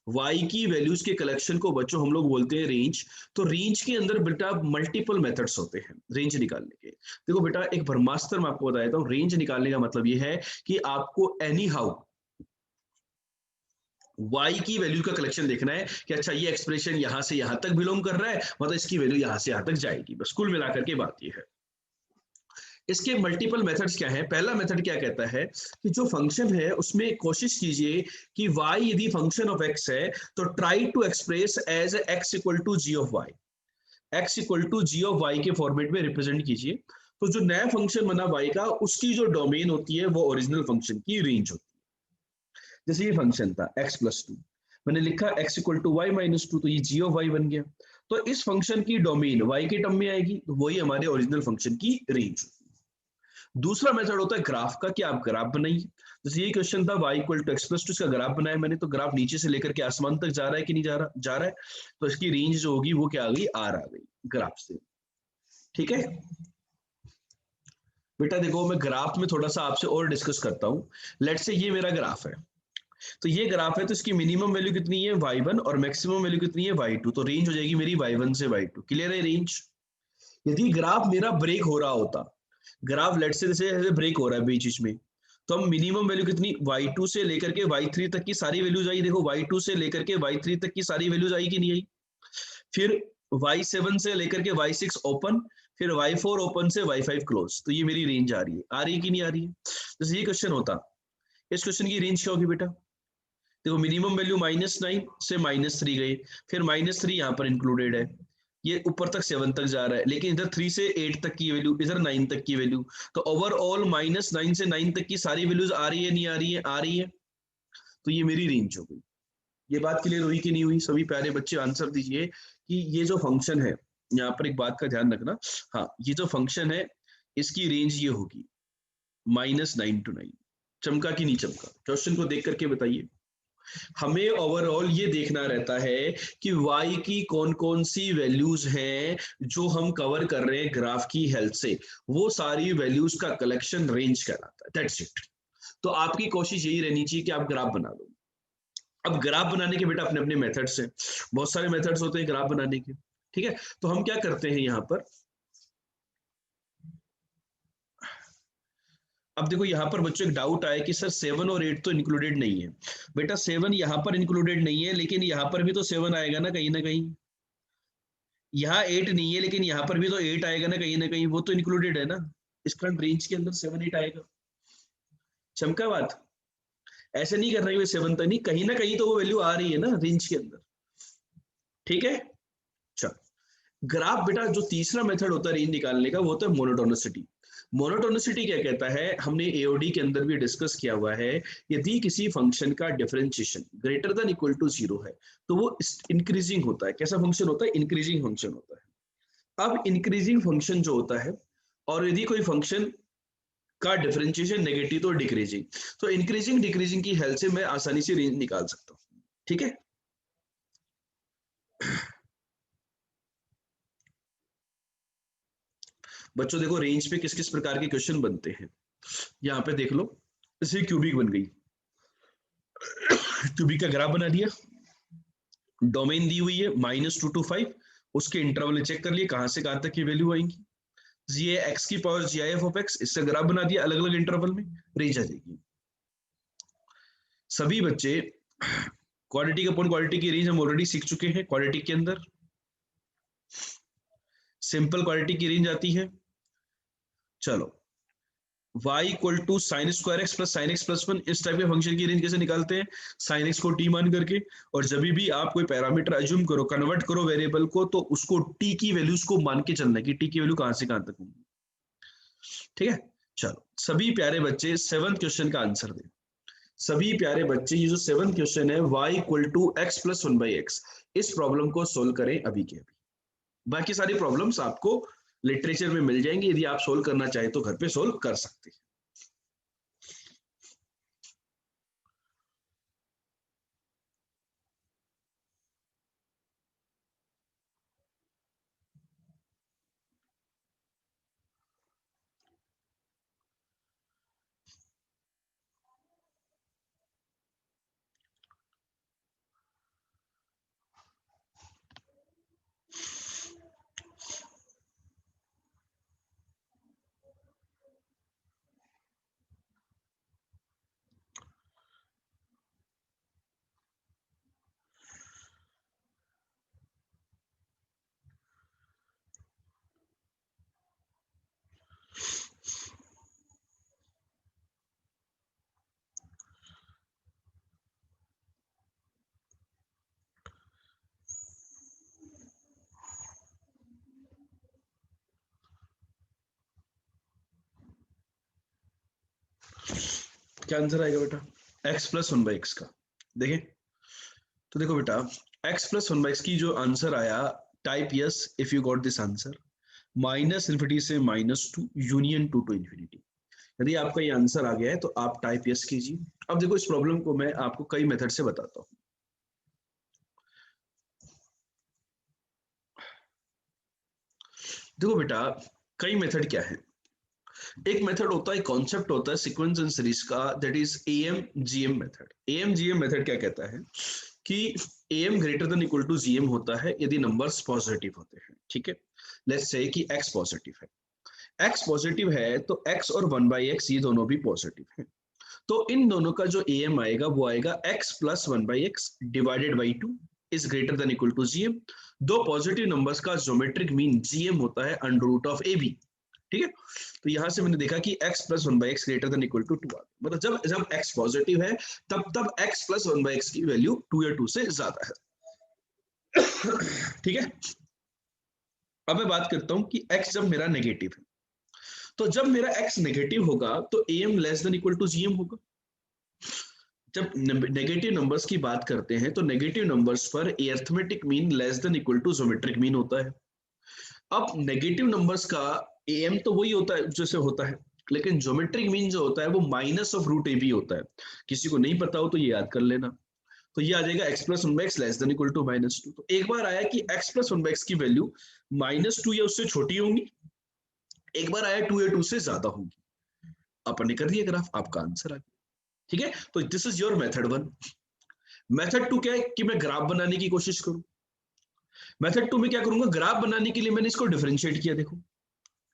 S1: वाई की वैल्यूज के कलेक्शन को बच्चों हम लोग बोलते हैं रेंज। तो रेंज के अंदर बेटा मल्टीपल मेथड्स होते हैं रेंज निकालने के। देखो बेटा एक ब्रह्मास्त्र मैं आपको बता देता हूँ। रेंज निकालने का मतलब ये है कि आपको एनी हाउ y की वैल्यू का कलेक्शन देखना है कि अच्छा ये एक्सप्रेशन यहां से यहां तक बिलोंग कर रहा है, मतलब इसकी वैल्यू यहां से यहां तक जाएगी। बस कुल मिलाकर के बात ये है। इसके मल्टीपल मेथड्स क्या है? पहला मेथड क्या कहता है कि जो फंक्शन है उसमें कोशिश कीजिए कि y यदि फंक्शन ऑफ x है तो try to express as x equal to g of y, x equal to g of y के फॉर्मेट में रिप्रेजेंट कीजिए। तो जो नया फंक्शन बना y का उसकी जो डोमेन होती है वो ओरिजिनल फंक्शन की रेंज होती है। जैसे ये फंक्शन था x प्लस 2, मैंने लिखा x equal to y minus 2, तो ये जी ऑफ वाई बन गया। तो इस फंक्शन की डोमेन y के टर्म में आएगी, तो वही हमारे ओरिजिनल फंक्शन की रेंज। दूसरा मेथड होता है ग्राफ का, कि आप ग्राफ बनाइए। जैसे ये क्वेश्चन था y equal to x plus 2, इसका ग्राफ बनाया मैंने, तो ग्राफ नीचे से लेकर के आसमान तक जा रहा है कि नहीं जा रहा? जा रहा है। तो इसकी रेंज जो होगी वो क्या आ गई? आर आ गई ग्राफ से। ठीक है बेटा, देखो मैं ग्राफ में थोड़ा सा आपसे और डिस्कस करता हूँ। लेट से ये मेरा ग्राफ है, तो ये ग्राफ है, तो इसकी मिनिमम वैल्यू कितनी है? y1, और मैक्सिमम वैल्यू कितनी है? y2। तो रेंज हो जाएगी मेरी y1 से y2। क्लियर है रेंज? यदि ग्राफ मेरा ब्रेक हो रहा होता, ग्राफ लेट से जैसे ब्रेक हो रहा है बीच बीच में, तो हम मिनिमम वैल्यू कितनी? y2 से लेकर के y3 तक की सारी वैल्यूज आई। देखो y2 से लेकर के y3 तक की सारी वैल्यूज आई कि नहीं आई? फिर y7 से लेकर के y6 ओपन, फिर y4 ओपन से y5 क्लोज। तो ये मेरी रेंज आ रही है कि नहीं आ रही है? जैसे ये क्वेश्चन होता, इस क्वेश्चन की रेंज क्या होगी बेटा? देखो मिनिमम वैल्यू -9 से -3 गई, फिर -3 यहाँ पर इंक्लूडेड है, ये ऊपर तक 7 तक जा रहा है, लेकिन इधर 3 से 8 तक की वैल्यू, इधर 9 तक की वैल्यू। तो ओवरऑल -9 से 9 तक की सारी वैल्यूज आ रही है नहीं आ रही है? आ रही है। तो ये मेरी रेंज हो गई। ये बात क्लियर हुई कि नहीं हुई? सभी प्यारे बच्चे आंसर दीजिए कि ये जो फंक्शन है, यहाँ पर एक बात का ध्यान रखना। हाँ, ये जो फंक्शन है इसकी रेंज ये होगी -9 to 9। चमका कि नहीं चमका? क्वेश्चन को देख करके बताइए। हमें ओवरऑल ये देखना रहता है कि y की कौन कौन सी वैल्यूज हैं जो हम कवर कर रहे हैं ग्राफ की हेल्प से, वो सारी वैल्यूज का कलेक्शन रेंज कहलाता है। That's it. तो आपकी कोशिश यही रहनी चाहिए कि आप ग्राफ बना लो। अब ग्राफ बनाने के बेटा अपने अपने मेथड्स हैं, बहुत सारे मेथड्स होते हैं ग्राफ बनाने के। ठीक है, तो हम क्या करते हैं यहाँ पर, अब देखो यहाँ पर बच्चों एक डाउट आया कि सर 7 और 8 तो इंक्लूडेड नहीं है। बेटा 7 यहाँ पर इंक्लूडेड नहीं है, लेकिन यहाँ पर भी तो 7 आएगा ना कहीं। यहाँ 8 नहीं है, लेकिन यहाँ पर भी तो 8 आएगा ना कहीं, वो तो इंक्लूडेड है ना। इस करंट रेंज के अंदर 7 8 आएगा। चमका बात? ऐसे नहीं करना कि 7 तक नहीं, कहीं ना कहीं तो वो वैल्यू आ रही है ना रेंज के अंदर। ठीक है, चल। ग्राफ बेटा जो तीसरा मेथड होता है रेंज निकालने का वो होता है मोनोटोनिसिटी। मोनोटोनिसिटी क्या कहता है? हमने एओडी के अंदर भी डिस्कस किया हुआ है। यदि किसी फंक्शन का differentiation greater than equal to 0 है तो वो इंक्रीजिंग होता है। कैसा फंक्शन होता है? इंक्रीजिंग फंक्शन होता है। अब इंक्रीजिंग फंक्शन जो होता है, और यदि कोई फंक्शन का डिफरेंशिएशन नेगेटिव तो डिक्रीजिंग, तो इंक्रीजिंग डिक्रीजिंग की हेल्प से मैं आसानी से रेंज निकाल सकता हूँ। ठीक है, बच्चों देखो रेंज पे किस किस प्रकार के क्वेश्चन बनते हैं, यहाँ पे देख लो। जैसे क्यूबिक बन गई, क्यूबिक का ग्राफ बना दिया, डोमेन दी हुई है -2 to 5, उसके इंटरवल चेक कर लिए कहां से कहां तक की वैल्यू आएंगी। ये एक्स की पावर GIF ऑफ एक्स, इसका ग्राफ बना दिया अलग अलग इंटरवल में, रेंज आ जाएगी। सभी बच्चे क्वाड्रेटिक अपॉन क्वाड्रेटिक की रेंज हम ऑलरेडी सीख चुके हैं। क्वाड्रेटिक के अंदर सिंपल क्वाड्रेटिक की रेंज आती है, चलो y equal to sine square x plus sine x plus one, इस टाइप के फंक्शन की रेंज कैसे निकालते हैं, साइन एक्स को t मान करके, और जब भी आप कोई पैरामीटर अज्यूम करो, कन्वर्ट करो वेरिएबल को, तो उसको t की वैल्यूज को मान के चलना है कि t की वैल्यू कहां से कहां तक होंगी। ठीक है, चलो सभी प्यारे बच्चे 7th क्वेश्चन का आंसर दें। सभी प्यारे बच्चे ये जो 7th क्वेश्चन है y equal to x plus one by x, इस प्रॉब्लम को सोल्व करें अभी के अभी। बाकी सारी प्रॉब्लम्स आपको लिटरेचर में मिल जाएंगी, यदि आप सोल्व करना चाहें तो घर पे सोल्व कर सकते हैं। क्या आंसर आएगा बेटा x plus one by x का? देखें तो देखो बेटा, x plus one by x की जो आंसर आया, type yes if you got this answer, minus infinity से minus two union two to infinity. यदि आपका ये आंसर आ गया है तो आप टाइप यस कीजिए। अब देखो इस प्रॉब्लम को मैं आपको कई मेथड से बताता हूँ। देखो बेटा, कई मेथड क्या है, एक मेथड होता है, कॉन्सेप्ट होता है सीक्वेंस एंड सीरीज का, that is AM GM method. AM GM method क्या कहता है कि AM greater than equal to GM होता है यदि नंबर्स पॉजिटिव होते हैं। ठीक है, लेट्स से कि x पॉजिटिव है, x पॉजिटिव है तो x और 1/x ये दोनों भी पॉजिटिव हैं, तो इन दोनों का जो एएम आएगा वो आएगा x plus 1/x divided by 2 is greater than equal to GM. दो पॉजिटिव नंबर्स का ज्योमेट्रिक मीन जीएम होता है under root of a b. ठीक है, तो यहां से मैंने देखा कि x plus one by x greater than equal to 2, मतलब जब जब x पॉजिटिव है तब x plus one by x की वैल्यू 2 या 2 से ज्यादा है। ठीक है, अब मैं बात करता हूं कि x जब मेरा नेगेटिव है, तो जब मेरा x नेगेटिव होगा तो am less than equal to gm होगा। जब नेगेटिव नंबर्स की बात करते हैं तो नेगेटिव नंबर्स पर arithmetic mean less than equal to geometric mean होता है। अब नेगेटिव नंबर्स का एम तो वही होता है जैसे होता है, लेकिन ज्योमेट्रिक मीन जो होता है वो minus of root a b होता है। किसी को नहीं पता हो तो ये याद कर लेना। तो ये आ जाएगा x plus one by x less than equal to minus two. तो एक बार आया कि x plus one by x की वैल्यू माइनस टू या उससे छोटी होंगी, एक बार आया 2 या 2 से ज्यादा होंगी। अपन ने कर दिया ग्राफ, आपका आंसर आ गया। ठीक है, तो this is your method one. Method two क्या है कि मैं ग्राफ बनाने की कोशिश करूं। मेथड टू में क्या करूंगा, ग्राफ बनाने के लिए मैंने इसको डिफरेंशिएट किया, देखो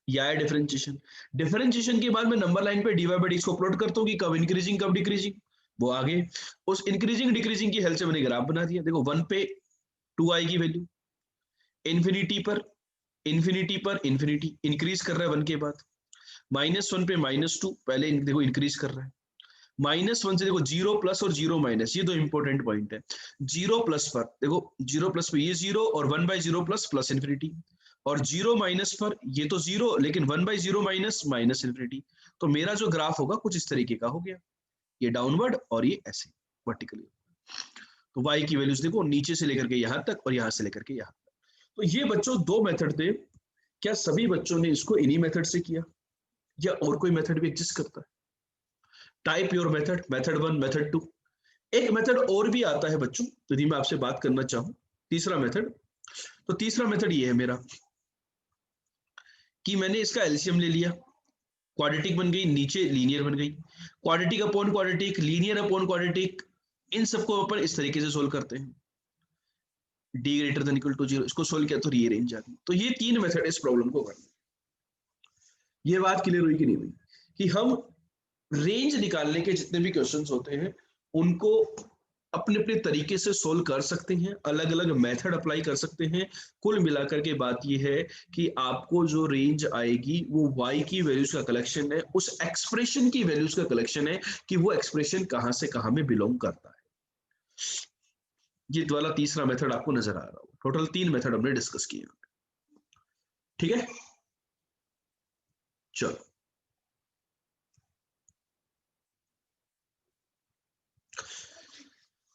S1: या है डिफरेंशिएशन। डिफरेंशिएशन के बाद मैं नंबर लाइन पे dy बाई डी को प्लॉट करता हूँ कि कब इंक्रीजिंग कब डिक्रीजिंग, वो आगे उस इंक्रीजिंग डिक्रीजिंग की हेल्प से मैंने ग्राफ बना दिया। देखो 1 पे 2 आएगी वैल्यू, इन्फिनिटी पर इन्फिनिटी इंक्रीज कर रहा है 1 के बाद, -1 पे -2 पहले देखो इंक्रीज कर रहा है, -1 से देखो 0 प्लस और 0 माइनस, ये दो इंपॉर्टेंट पॉइंट है। 0 प्लस पर देखो 0 प्लस पे ये 0 और 1/0 प्लस प्लस इन्फिनिटी, और 0 माइनस पर ये तो 0 लेकिन 1/0 माइनस माइनस इन्फिनिटी। तो मेरा जो ग्राफ होगा कुछ इस तरीके का हो गया, ये डाउनवर्ड और ये ऐसे वर्टिकली। तो y की वैल्यूज देखो नीचे से लेकर के यहां तक और यहां से लेकर के यहां तक। तो ये बच्चों दो मेथड थे, क्या सभी बच्चों ने इसको इन्हीं मेथड से किया या और कोई मेथड भी एग्जिस्ट करता है? Type your method, method one method two. एक मेथड और भी आता है बच्चों, यदि मैं आपसे बात करना चाहूं, तीसरा मेथड। तो तीसरा मेथड ये है मेरा कि मैंने इसका एलसीएम ले लिया, क्वाड्रेटिक बन गई, नीचे लीनियर बन गई, quadratic upon quadratic, linear upon quadratic, इन सबको अपन इस तरीके से सोल्व करते हैं। D greater than equal to 0, इसको सोल्व किया तो ये रेंज आ गई। तो ये तीन मेथड इस प्रॉब्लम को करने। ये बात क्लियर हुई कि नहीं हुई कि हम रेंज निकालने के जितने भी क्वेश्चंस होते हैं उनको अपने अपने तरीके से सोल्व कर सकते हैं, अलग अलग मेथड अप्लाई कर सकते हैं। कुल मिलाकर के बात यह है कि आपको जो रेंज आएगी वो y की वैल्यूज का कलेक्शन है, उस एक्सप्रेशन की वैल्यूज का कलेक्शन है कि वो एक्सप्रेशन कहां से कहां में बिलोंग करता है। ये वाला तीसरा मेथड आपको नजर आ रहा हो। टोटल 3 मेथड हमने डिस्कस किए, ठीक है। चलो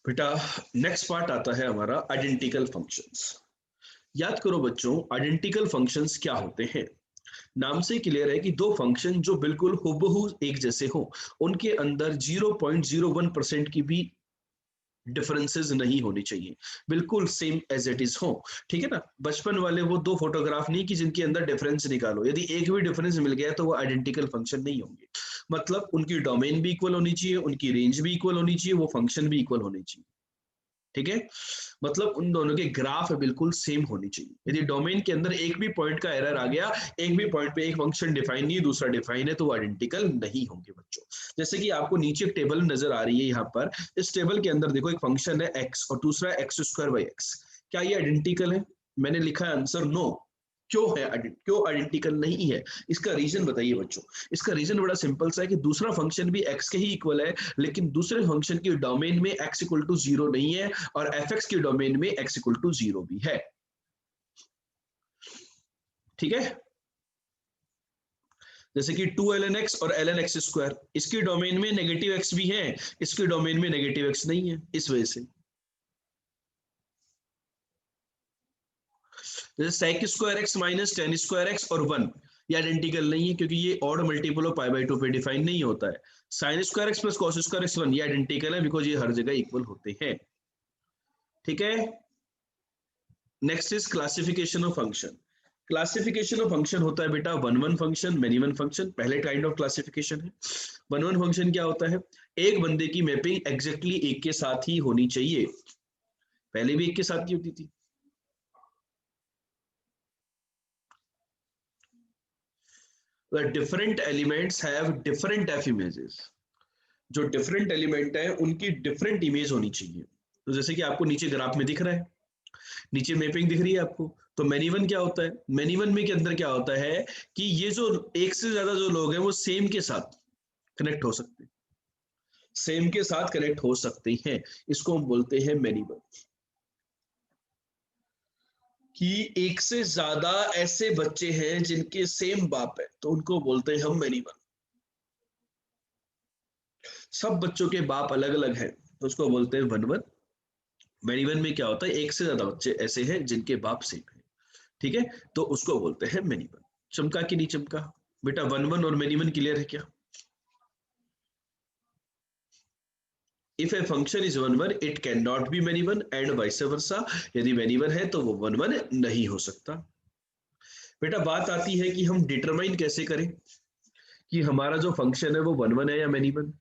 S1: बेटा, नेक्स्ट पार्ट आता है हमारा आइडेंटिकल फंक्शंस। याद करो बच्चों, आइडेंटिकल फंक्शंस क्या होते हैं। नाम से क्लियर है कि दो फंक्शन जो बिल्कुल हूबहू एक जैसे हो, उनके अंदर 0.01% की भी डिफरेंसेस नहीं होनी चाहिए, बिल्कुल सेम एज इट इज हो। ठीक है ना। बचपन वाले वो दो फोटोग्राफ नहीं कि जिनके अंदर डिफरेंस निकालो, यदि एक भी डिफरेंस मिल गया तो वो आइडेंटिकल फंक्शन नहीं होंगे। मतलब उनकी डोमेन भी इक्वल होनी चाहिए, उनकी रेंज भी इक्वल होनी चाहिए, वो फंक्शन भी इक्वल होनी चाहिए। ठीक है। मतलब उन दोनों के ग्राफ बिल्कुल सेम होनी चाहिए। यदि डोमेन के अंदर एक भी पॉइंट का एरर आ गया, एक भी पॉइंट पे एक फंक्शन डिफाइन नहीं दूसरा डिफाइन है, तो वो आइडेंटिकल नहीं होंगे बच्चों। जैसे कि आपको नीचे एक टेबल नजर आ रही है यहाँ पर, इस टेबल के अंदर देखो एक फंक्शन है x और दूसरा एक्स स्क्वायर बाई एक्स। क्या ये आइडेंटिकल है? मैंने लिखा है आंसर नो। क्यों है क्यों आइडेंटिकल नहीं है? इसका रीजन बताइए बच्चों। इसका रीजन बड़ा सिंपल सा है कि दूसरा फंक्शन भी x के ही इक्वल है, लेकिन दूसरे फंक्शन की डोमेन में x इक्वल टू 0 नहीं है और fx की डोमेन में x इक्वल टू 0 भी है। ठीक है। जैसे कि 2ln x और ln x स्क्वायर, इसकी डोमेन में नेगेटिव x भी है, इसकी डोमेन में नेगेटिव x नहीं है, इस वजह से। जैसे sec square x minus ten square x और 1, ये आइडेंटिकल नहीं है क्योंकि ये odd multiple of pi by 2 पे डिफाइन नहीं होता है। Sine square x plus cos square x 1, ये आइडेंटिकल है बिकॉज ये हर जगह इक्वल होते हैं। ठीक है। Next is classification of function. Classification of function होता है बेटा one one function, many one function, पहले काइंड ऑफ क्लासिफिकेशन है। वन वन फंक्शन क्या होता है? एक बंदे की मैपिंग एग्जैक्टली एक के साथ ही होनी चाहिए, पहले भी एक के साथ ही होती थी। Different elements have different F images. जो डिफरेंट एलिमेंट है उनकी डिफरेंट इमेज होनी चाहिए। तो जैसे कि आपको नीचे ग्राफ में दिख रहा है, नीचे मैपिंग दिख रही है आपको। तो मैनी वन क्या होता है? मैनी वन में के अंदर क्या होता है कि ये जो एक से ज्यादा जो लोग हैं वो सेम के साथ कनेक्ट हो सकते हैं, सेम के साथ कनेक्ट हो सकते हैं। इसको हम बोलते हैं मैनी वन। कि एक से ज्यादा ऐसे बच्चे हैं जिनके सेम बाप है तो उनको बोलते हैं हम मैनी वन। सब बच्चों के बाप अलग अलग हैं तो उसको बोलते हैं वन वन। मैनी वन में क्या होता है? एक से ज्यादा बच्चे ऐसे हैं जिनके बाप सेम है। ठीक है। तो उसको बोलते हैं मैनी वन। चमका कि नहीं चमका? बेटा वन वन और मैनी वन क्लियर है क्या? If a function is one one it can not be many one and vice versa. यदि मैनी वन है तो वो वन वन नहीं हो सकता। बेटा बात आती है कि हम डिटरमाइन कैसे करें कि हमारा जो फंक्शन है वो वन वन है या मैनी वन।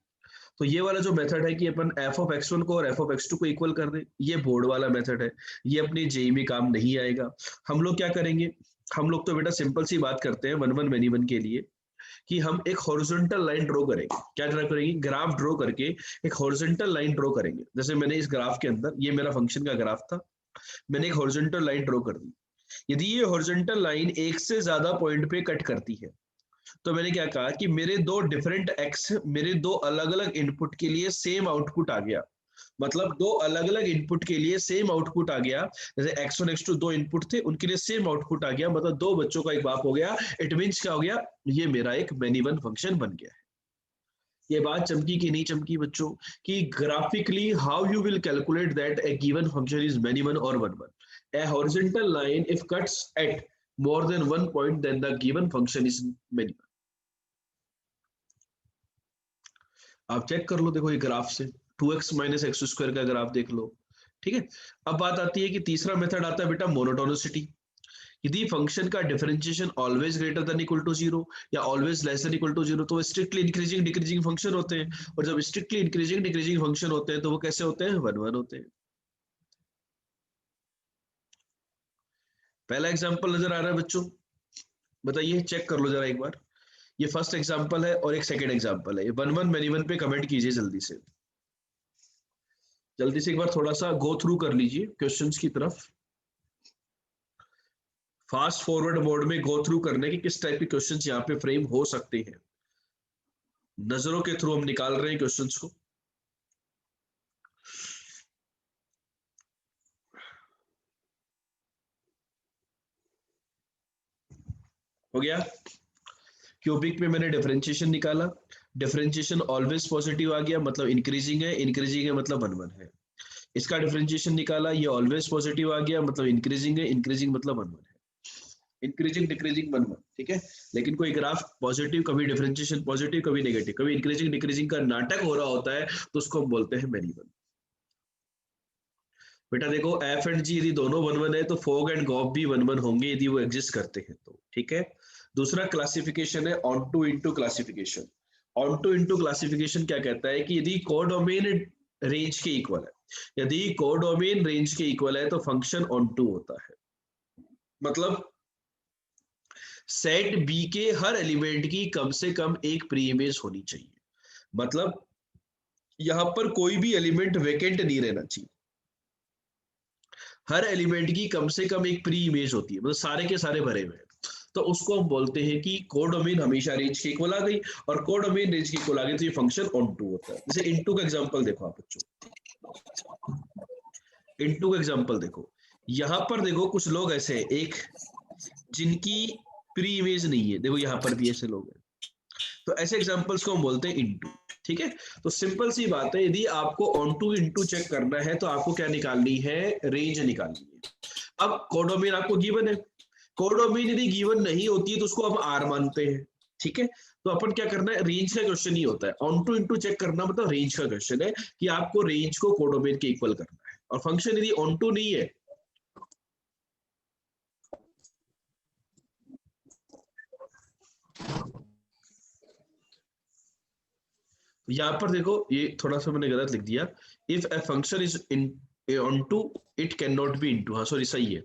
S1: तो ये वाला जो मेथड है कि अपन एफ ऑफ एक्स वन को और एफ ऑफ एक्स टू को इक्वल कर दें, ये बोर्ड वाला मेथड है, ये अपनी जेई में काम नहीं आएगा। हम लोग क्या करेंगे? हम लोग तो बेटा सिंपल सी बात करते हैं वन वन मैनी वन के लिए कि हम एक हॉरिजॉन्टल लाइन ड्रॉ करेंगे। क्या ड्रॉ करेंगे? ग्राफ ड्रॉ करके एक हॉरिजॉन्टल लाइन ड्रॉ करेंगे। जैसे मैंने इस ग्राफ के अंदर, ये मेरा फंक्शन का ग्राफ था, मैंने एक हॉरिजॉन्टल लाइन ड्रॉ कर दी। यदि ये हॉरिजॉन्टल लाइन एक से ज्यादा पॉइंट पे कट करती है तो मैंने क्या कहा कि मेरे दो डिफरेंट एक्स, मेरे दो अलग अलग इनपुट के लिए सेम आउटपुट आ गया। मतलब दो अलग अलग इनपुट के लिए सेम आउटपुट आ गया। जैसे x1 x2 दो इनपुट थे, उनके लिए सेम आउटपुट आ गया, मतलब दो बच्चों का एक बाप हो गया। इट मींस क्या हो गया? ये मेरा एक मैनी वन फंक्शन बन गया है। ये बात चमकी कि नहीं चमकी बच्चों? कि graphically how you will calculate that a given function is many one और one one. A horizontal line if cuts at more than one point then the given function is many। आप चेक कर लो, देखो ये graph से 2x minus x square का graph देख लो। ठीक है। अब बात आती है कि तीसरा मेथड आता है बेटा मोनोटोनिसिटी। यदि फंक्शन का differentiation always greater than equal to zero या always less than equal to zero तो वो स्ट्रिक्टली इंक्रीजिंग डिक्रीजिंग फंक्शन होते हैं, और जब स्ट्रिक्टली इंक्रीजिंग डिक्रीजिंग फंक्शन होते हैं तो वो कैसे होते हैं? वन वन होते हैं। पहला एग्जांपल नजर आ रहा है बच्चों? बताइए, चेक कर लो जरा एक बार। ये फर्स्ट एग्जांपल है और एक सेकंड एग्जांपल है। वन वन मैनी वन पे कमेंट कीजिए जल्दी से। जल्दी से एक बार थोड़ा सा गो थ्रू कर लीजिए क्वेश्चंस की तरफ, फास्ट फॉरवर्ड मोड में गो थ्रू करने के किस टाइप के क्वेश्चंस यहाँ पे फ्रेम हो सकते हैं। नजरों के थ्रू हम निकाल रहे हैं क्वेश्चंस को। हो गया। क्यूबिक में मैंने डिफरेंशिएशन निकाला, डिफरेंशिएशन ऑलवेज पॉजिटिव आ गया, मतलब इंक्रीजिंग है, इंक्रीजिंग है मतलब 1 1 है। इसका डिफरेंशिएशन निकाला, ये ऑलवेज पॉजिटिव आ गया, मतलब इंक्रीजिंग है, इंक्रीजिंग मतलब 1 1 है। इंक्रीजिंग डिक्रीजिंग 1 1, ठीक है। लेकिन कोई ग्राफ पॉजिटिव, कभी डिफरेंशिएशन पॉजिटिव, कभी नेगेटिव, कभी इंक्रीजिंग डिक्रीजिंग का नाटक हो रहा होता है, तो उसको हम बोलते हैं मेनी वन। बेटा देखो एफ एंड जी यदि दोनों 1 1 है तो फोग एंड गॉफ भी 1 1 होंगे यदि वो एग्जिस्ट करते हैं तो, ठीक है। दूसरा क्लासिफिकेशन है on two into classification. On two into classification क्या कहता है कि यदि कोडोमेन रेंज के इक्वल है, यदि कोडोमेन रेंज के इक्वल है तो फंक्शन ऑन टू होता है। मतलब सेट बी के हर एलिमेंट की कम से कम एक प्री इमेज होनी चाहिए। मतलब यहां पर कोई भी एलिमेंट वेकेंट नहीं रहना चाहिए, हर एलिमेंट की कम से कम एक प्री इमेज होती है, मतलब सारे के सारे भरे हुए हैं। तो उसको हम बोलते हैं कि कोडोमेन हमेशा रेंज के इक्वल आ गई, और कोडोमेन रेंज के इक्वल आ गई तो ये फंक्शन ऑन टू होता है। जैसे इनटू का एग्जांपल देखो आप बच्चों, इनटू का एग्जांपल देखो, यहां पर देखो कुछ लोग ऐसे हैं, एक जिनकी प्री इमेज नहीं है, देखो यहां पर भी ऐसे लोग हैं, तो ऐसे एग्जांपल्स को हम बोलते हैं इनटू, ठीक है। तो सिंपल सी बात है, यदि आपको ऑन टू इनटू चेक करना है तो आपको क्या निकालनी है, रेंज निकालनी है। अब कोडोमेन आपको गिवन है, कोडोमेन यदि गिवन नहीं होती है तो उसको हम आर मानते हैं, ठीक है। तो अपन क्या करना है, रेंज का क्वेश्चन ही होता है, ऑन टू इनटू चेक करना मतलब रेंज का क्वेश्चन है कि आपको रेंज को कोडोमेन के इक्वल करना है। और फंक्शन यदि ऑन टू नहीं है, यहां पर देखो ये थोड़ा सा मैंने गलत लिख दिया, if a function is in on to it can not be into, हाँ सॉरी सही है,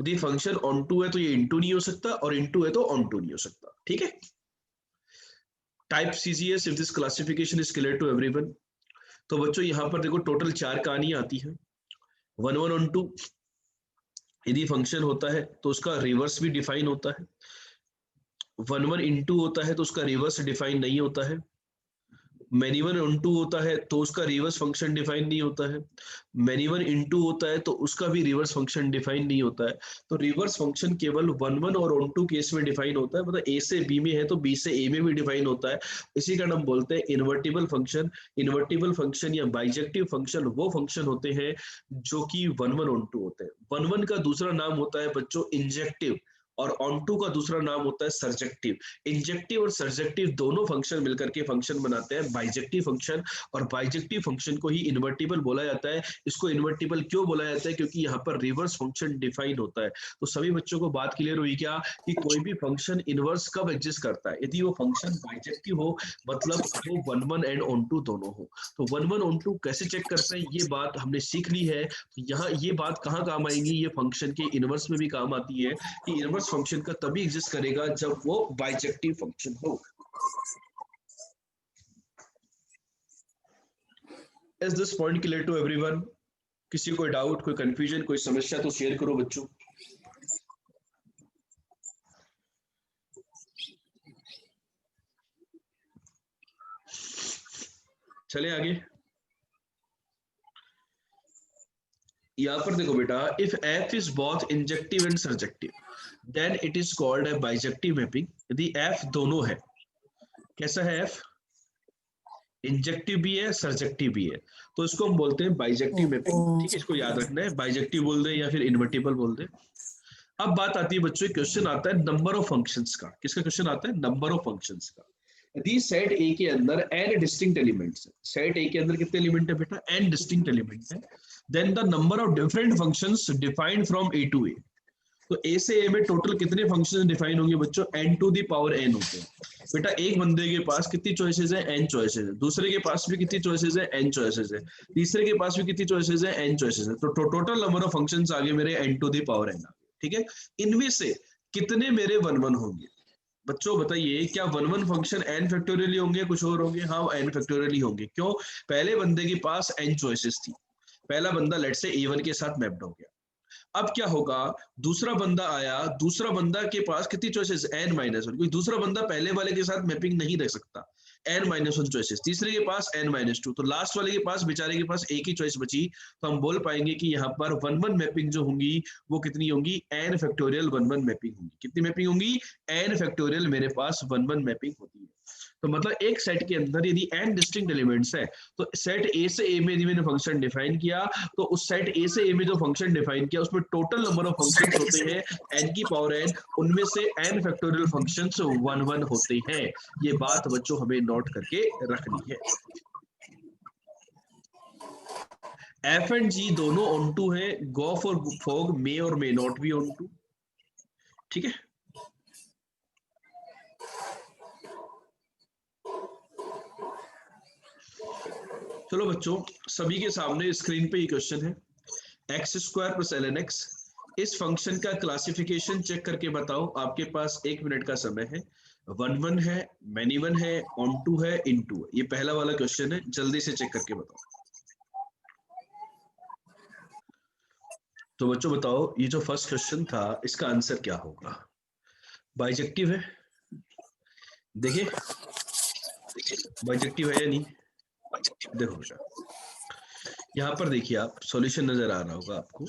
S1: यदि फंक्शन ऑन टू है तो ये इनटू नहीं हो सकता, और इनटू है तो ऑन टू नहीं हो सकता, ठीक है। Type CGS if this classification is clear to everyone. तो बच्चों यहाँ पर देखो टोटल 4 कहानियां आती है। 1 1 ऑन टू यदि फंक्शन होता है तो उसका रिवर्स भी डिफाइन होता है, 1 1 इनटू होता है तो उसका रिवर्स डिफाइन नहीं होता है, मैनी वन इनटू होता है तो उसका रिवर्स फंक्शन डिफाइन नहीं होता है, मैनी वन इनटू होता है तो उसका भी रिवर्स फंक्शन डिफाइन नहीं होता है। तो रिवर्स फंक्शन केवल 1 1 और ऑन टू केस में डिफाइन होता है, मतलब ए से बी में है तो बी से ए में भी डिफाइन होता है। इसी कारण हम बोलते हैं इन्वर्टिबल फंक्शन। इन्वर्टिबल फंक्शन या बाइजेक्टिव फंक्शन वो फंक्शन होते हैं जो कि 1 1 ऑन टू होते हैं। 1 1 का दूसरा नाम होता है बच्चों इंजेक्टिव, और ऑन टू का दूसरा नाम होता है सर्जेक्टिव। इंजेक्टिव और सर्जेक्टिव दोनों फंक्शन मिलकर के फंक्शन बनाते हैं बाइजेक्टिव फंक्शन, और बाइजेक्टिव फंक्शन को ही इन्वर्टिबल बोला जाता है। इसको इन्वर्टिबल क्यों बोला जाता है, क्योंकि यहाँ पर रिवर्स फंक्शन डिफाइन होता है। तो सभी बच्चों को बात क्लियर हुई क्या कि कोई भी फंक्शन इनवर्स कब एग्जिस्ट करता है, यदि वो फंक्शन बाइजेक्टिव हो, मतलब वो 1 1 एंड ऑन टू दोनों हो। तो 1 1 ऑन टू कैसे चेक करते हैं ये बात हमने सीख ली है। तो यहाँ ये बात कहाँ काम आएंगी, ये फंक्शन के इनवर्स में भी काम आती है कि इनवर्स फंक्शन का तभी एग्जिस्ट करेगा जब वो बाइजेक्टिव फंक्शन हो। Is this point clear to everyone? किसी कोई डाउट, कोई कंफ्यूजन, कोई समस्या तो शेयर करो बच्चों। चले आगे। यहां पर देखो बेटा, if f is both injective and surjective then it is called a bijective mapping. यदि एफ दोनों है, कैसा है एफ, इंजेक्टिव भी है सर्जेक्टिव भी है, तो इसको हम बोलते हैं बाइजेक्टिव मैपिंग, ठीक है। इसको याद रखना है, बाइजेक्टिव बोल दे या फिर इन्वर्टिबल बोल दे। अब बात आती है बच्चों, क्वेश्चन आता है नंबर ऑफ फंक्शंस का। किसका क्वेश्चन आता है, नंबर ऑफ फंक्शंस का। यदि सेट ए के अंदर n डिस्टिंक्ट एलिमेंट्स है, सेट ए के अंदर कितने एलिमेंट है बेटा, n डिस्टिंक्ट एलिमेंट है, then the number of different functions defined from A to A. तो ए से ए में टोटल कितने फंक्शन डिफाइन होंगे बच्चों, n to the power n होते हैं। बेटा एक बंदे के पास कितनी चॉइसेस है, n चॉइसेस है, दूसरे के पास भी कितनी चॉइसेस है, n चॉइसेस है, तीसरे के पास भी कितनी चॉइसेस है, n चॉइसेस है। तो टोटल नंबर ऑफ फंक्शंस आगे मेरे n to the power n, ठीक है। इनमें से कितने मेरे 1 1 होंगे बच्चों, बताइए क्या 1 1 फंक्शन n फैक्टोरियल होंगे, कुछ और होंगे, हाँ n फैक्टोरियल होंगे। क्यों, पहले बंदे के पास n चॉइसेस थी, पहला बंदा लेट से A1 के साथ मैप्ड हो गया। अब क्या होगा, दूसरा बंदा आया, दूसरा बंदा के पास कितनी चॉइसेस, n-1, कोई दूसरा बंदा पहले वाले के साथ मैपिंग नहीं रख सकता, n-1 चॉइसेस, तीसरे के पास n-2, तो लास्ट वाले के पास, बेचारे के पास एक ही चॉइस बची, तो हम बोल पाएंगे कि यहाँ पर 1-1 मैपिंग जो होंगी वो कितनी होंगी, n फैक्टोरियल 1-1 मैपिंग होंगी। कितनी मैपिंग होंगी, n फैक्टोरियल मेरे पास 1-1 मैपिंग होती है। तो मतलब एक सेट के अंदर यदि n डिस्टिंक्ट एलिमेंट्स है, तो सेट ए से ए में यदि मैंने फंक्शन डिफाइन किया, तो उस सेट ए से ए में जो फंक्शन डिफाइन किया उसमें टोटल नंबर ऑफ फंक्शंस होते हैं n की पावर n, उनमें से n फैक्टोरियल फंक्शंस 1-1 होते हैं। ये बात बच्चों हमें नोट करके रखनी है। एफ एंड जी दोनों ऑन टू है, गॉफ और फॉग मे और मे नॉट भी ऑन टू। ठीक है, चलो बच्चों, सभी के सामने स्क्रीन पे ये क्वेश्चन है, x² + ln x, इस फंक्शन का क्लासिफिकेशन चेक करके बताओ। आपके पास 1 मिनट का समय है। 1-1 है, मैनी वन है, ऑन टू है, इन टू है। ये पहला वाला क्वेश्चन है, जल्दी से चेक करके बताओ। तो बच्चों बताओ, ये जो फर्स्ट क्वेश्चन था इसका आंसर क्या होगा। बाइजेक्टिव है, देखिए बाइजेक्टिव है या नहीं। देखो बेटा, यहाँ पर देखिए, आप सॉल्यूशन नजर आ रहा होगा आपको।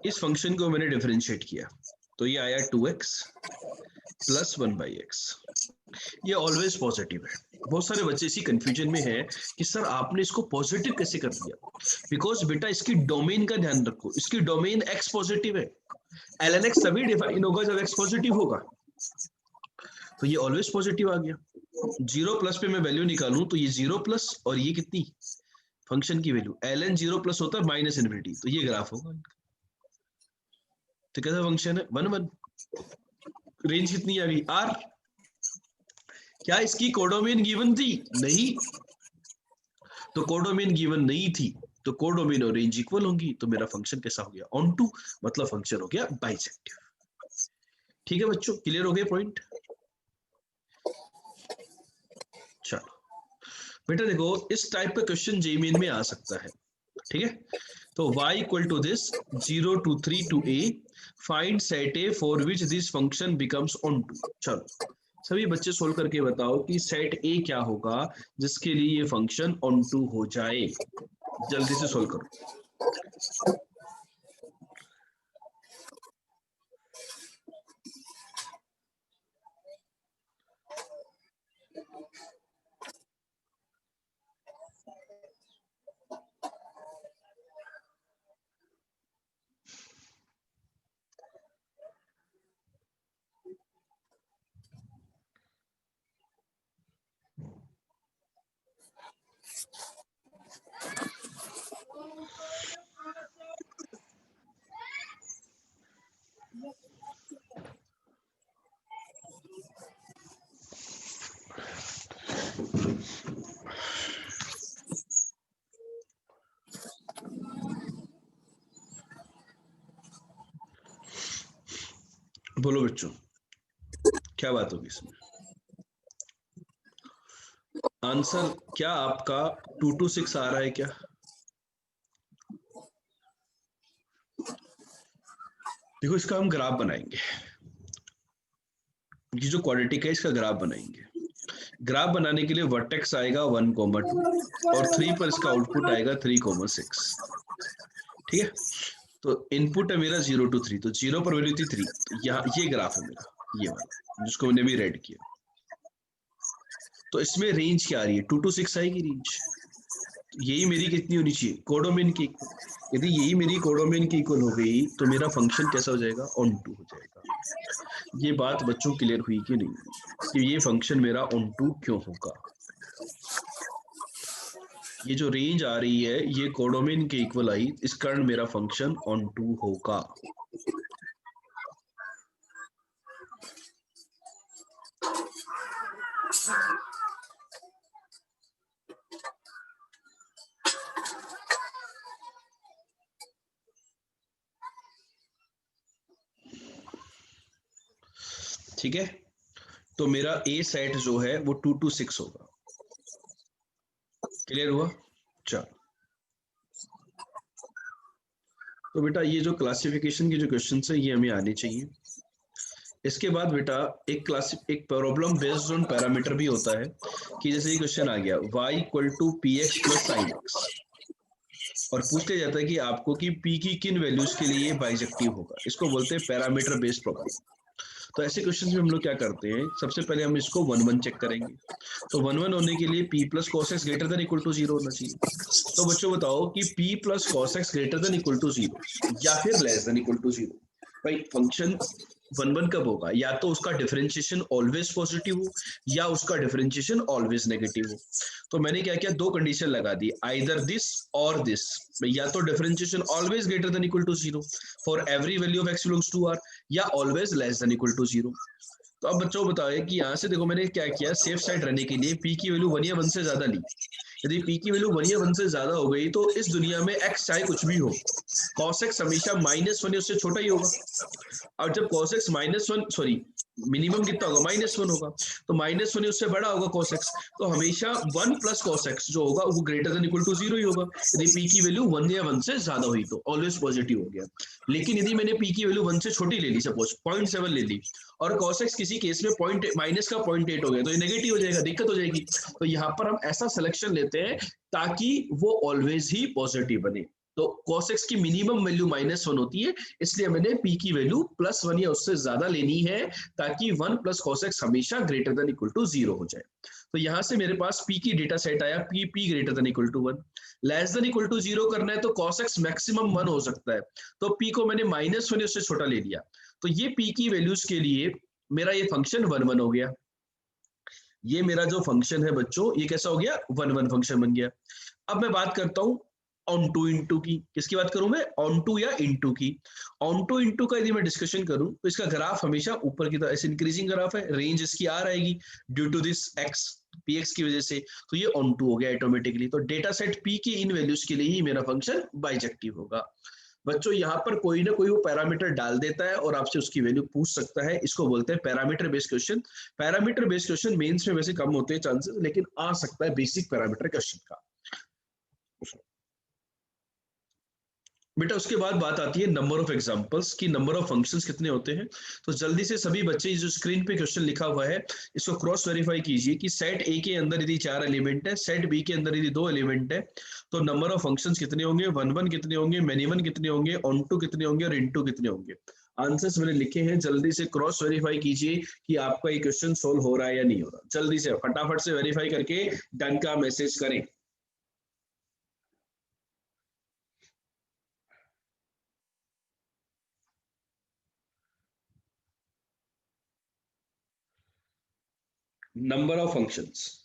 S1: इस फंक्शन को मैंने डिफरेंशिएट किया, तो ये आया 2x + 1/x। ये ऑलवेज पॉजिटिव है। बहुत सारे बच्चे इसी कंफ्यूजन में है कि सर आपने इसको पॉजिटिव कैसे कर दिया। बिकॉज बेटा इसकी डोमेन का ध्यान रखो, इसकी डोमेन x पॉजिटिव है। ln x तभी डिफाइन होगा जब x पॉजिटिव होगा, तो ये ऑलवेज पॉजिटिव आ गया। 0+ पे मैं वैल्यू निकालूं तो ये 0+ और ये कितनी, फंक्शन की वैल्यू ln 0+ होता है -∞, तो ये ग्राफ होगा। तो कैसा फंक्शन है, 1-1। रेंज कितनी आ गई, r। क्या इसकी कोडोमेन गिवन थी, नहीं। तो कोडोमेन गिवन नहीं थी, तो कोडोमेन और रेंज इक्वल होंगी, तो मेरा फंक्शन कैसा हो गया, ऑन टू, मतलब फंक्शन हो गया बाइजेक्टिव। ठीक है बच्चों, क्लियर हो गए पॉइंट। चलो बेटा देखो, इस टाइप का क्वेश्चन जेईई मेन में आ सकता है। ठीक है, तो y = this 0 to 3 to a, find set a for which this function becomes onto। चलो सभी बच्चे सोल्व करके बताओ कि सेट ए क्या होगा जिसके लिए ये फंक्शन onto हो जाए। जल्दी से सोल्व करो। बोलो बच्चों, क्या बात होगी इसमें। आंसर क्या आपका 2 to 6 आ रहा है क्या। देखो इसका हम ग्राफ बनाएंगे, ये जो क्वाड्रेटिक है इसका ग्राफ बनाएंगे। ग्राफ बनाने के लिए वर्टेक्स आएगा 1,2 और 3 पर इसका आउटपुट आएगा 3,6। ठीक है, तो इनपुट है मेरा 0 to 3, तो 0 पर वैल्यू थी 3, तो यहाँ ये ग्राफ है मेरा, ये वाला जिसको मैंने भी रेड किया। तो इसमें रेंज क्या आ रही है, 2 to 6 आएगी रेंज। यही मेरी कितनी होनी चाहिए, कोडोमेन की इक्वल। यदि यही मेरी कोडोमेन की इक्वल हो गई तो मेरा फंक्शन कैसा हो जाएगा, ऑन टू हो जाएगा। ये बात बच्चों क्लियर हुई कि नहीं, कि ये फंक्शन मेरा ऑन टू क्यों होगा। ये जो रेंज आ रही है ये कोडोमेन के इक्वल आई, इस कारण मेरा फंक्शन ऑन टू होगा। ठीक है, तो मेरा ए सेट जो है वो 2 to 6 होगा। क्लियर हुआ, चलो तो बेटा ये जो क्लासिफिकेशन के जो क्वेश्चन है ये हमें आने चाहिए। इसके बाद बेटा एक प्रॉब्लम बेस्ड ऑन पैरामीटर भी होता है कि जैसे ये क्वेश्चन आ गया y equal to p x plus sine x, और पूछ लिया जाता है कि आपको कि p की किन वैल्यूज के लिए ये बाइजेक्टिव होगा। इसको बोलते हैं पैरामीटर बेस्ड प्रॉब्लम। तो ऐसे क्वेश्चंस में हम लोग क्या करते हैं, सबसे पहले हम इसको वन वन चेक करेंगे। तो वन वन होने के लिए p plus cos x greater than equal to zero होना चाहिए। तो बच्चों बताओ कि p plus cos x greater than equal to zero या फिर less than equal to zero. भाई फंक्शन वन वन कब होगा, या तो उसका डिफरेंशिएशन ऑलवेज पॉजिटिव हो या उसका डिफरेंशिएशन ऑलवेज नेगेटिव हो। तो मैंने क्या किया, दो कंडीशन लगा दी, आइदर दिस और दिस। या तो differentiation always greater than equal to zero for every value of x belongs to R, या always less than equal to zero. तो अब बच्चों बताओ कि यहाँ से देखो मैंने क्या किया, सेफ साइड रहने के लिए p की वैल्यू वन या वन से ज्यादा ली। यदि p की वैल्यू वन या वन से ज्यादा हो गई तो इस दुनिया में x चाहे कुछ भी हो, cos x हमेशा माइनस वन या उससे छोटा ही होगा। और जब cos x minus one, sorry minimum कितना होगा, माइनस वन होगा। तो माइनस वन उससे बड़ा होगा cos x, तो हमेशा वन प्लस cos x जो होगा वो greater than equal to zero ही होगा। यदि p की वैल्यू वन या वन से ज्यादा हुई तो ऑलवेज पॉजिटिव हो गया। लेकिन यदि मैंने p की वैल्यू वन से छोटी ले ली, सपोज 0.7 ले ली, और cos x किसी केस में पॉइंट माइनस का 0.8 हो गया, तो ये नेगेटिव हो जाएगा, दिक्कत हो जाएगी। तो यहाँ पर हम ऐसा सिलेक्शन लेते हैं ताकि वो ऑलवेज ही पॉजिटिव बने। तो cos x की मिनिमम वैल्यू माइनस वन होती है, इसलिए मैंने p की वैल्यू प्लस वन या उससे ज्यादा लेनी है ताकि वन प्लस cos x हमेशा greater than equal to zero हो जाए। तो यहां से मेरे पास p की डेटा सेट आया, p greater than equal to one. Less than equal to zero करना है तो cos x मैक्सिमम वन हो सकता है, तो p को मैंने माइनस वन या उससे छोटा ले लिया। तो ये p की वैल्यूज के लिए मेरा ये फंक्शन वन वन हो गया। ये मेरा जो फंक्शन है बच्चों, ये कैसा हो गया, वन वन फंक्शन बन गया। अब मैं बात करता हूं ऑन टू इंटू की। किसकी बात करूं मैं, ऑन टू या इंटू की। ऑन टू इंटू का यदि मैं डिस्कशन करूं तो इसका ग्राफ हमेशा ऊपर की तरफ ऐसे इंक्रीजिंग ग्राफ है, रेंज इसकी आर आएगी due to this x, p x की वजह से। तो ये ऑन टू हो गया ऑटोमेटिकली। तो डेटा सेट पी की इन वैल्यूज के लिए ही मेरा फंक्शन बाइजेक्टिव होगा। बच्चों यहाँ पर कोई ना कोई वो पैरामीटर डाल देता है और आपसे उसकी वैल्यू पूछ सकता है, इसको बोलते हैं parameter based question. Parameter based question Mains में वैसे कम होते हैं चांसेस, लेकिन आ सकता है बेसिक पैरामीटर क्वेश्चन का। बेटा उसके बाद बात आती है नंबर ऑफ एग्जांपल्स की, नंबर ऑफ फंक्शंस कितने होते हैं। तो जल्दी से सभी बच्चे जो स्क्रीन पे क्वेश्चन लिखा हुआ है इसको क्रॉस वेरीफाई कीजिए कि सेट ए के अंदर यदि चार एलिमेंट है, सेट बी के अंदर यदि दो एलिमेंट है, तो नंबर ऑफ फंक्शंस कितने होंगे, वन वन कितने होंगे, मेनी वन कितने होंगे, ऑन टू कितने होंगे और इनटू कितने होंगे। आंसर्स मैंने लिखे हैं, जल्दी से क्रॉस वेरीफाई कीजिए कि आपका ये क्वेश्चन सोल्व हो रहा है या नहीं हो रहा। जल्दी से फटाफट से वेरीफाई करके डन का मैसेज करें। नंबर ऑफ फंक्शंस,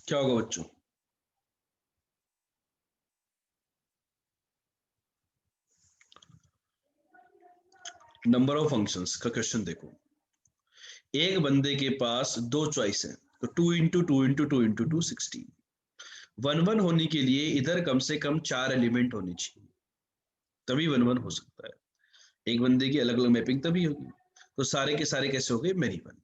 S1: क्या होगा बच्चों, नंबर ऑफ फंक्शंस का क्वेश्चन देखो। एक बंदे के पास दो चॉइस है, तो two into two into two into two 16। One one होने के लिए इधर कम से कम चार एलिमेंट होने चाहिए, तभी वन वन हो सकता है। एक बंदे की अलग अलग मैपिंग तभी होगी। तो सारे के सारे कैसे हो गए, मेरी वन।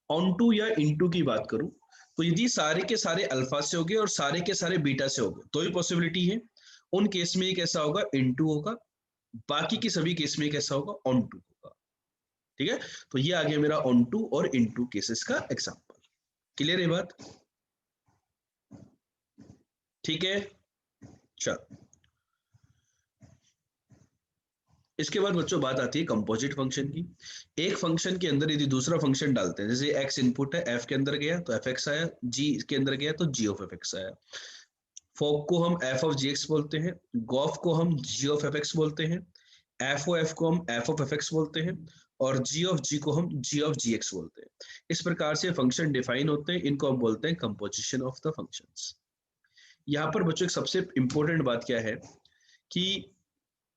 S1: ऑन टू या इनटू की बात करूं तो यदि सारे के सारे अल्फा से हो गए और सारे के सारे बीटा से हो गए तो ही पॉसिबिलिटी है। उन केस में ये कैसा होगा, इनटू होगा। बाकी के सभी केस में कैसा होगा, ऑन टू होगा। ठीक है, तो ये आ गया मेरा ऑन टू और इनटू केसेस का एग्जांपल। क्लियर है बात, ठीक है। चल इसके बाद बच्चों बात आती है कंपोजिट फंक्शन की। एक फंक्शन के अंदर यदि दूसरा फंक्शन डालते हैं, जैसे एक्स इनपुट है, एफ के अंदर गया तो एफ एक्स आया, जी के अंदर गया तो जी ऑफ एफ एक्स आया। फोक को हम एफ ऑफ जी एक्स बोलते हैं, गॉफ को हम जी ऑफ एफ एक्स बोलते हैं, एफ ओ एफ को हम एफ ऑफ एफ एक्स बोलते हैं, और जी ऑफ जी को हम जी ऑफ जी एक्स बोलते हैं। इस प्रकार से फंक्शन डिफाइन होते हैं, इनको हम बोलते हैं कंपोजिशन ऑफ द फंक्शंस। यहाँ पर बच्चों एक सबसे इंपॉर्टेंट बात क्या है कि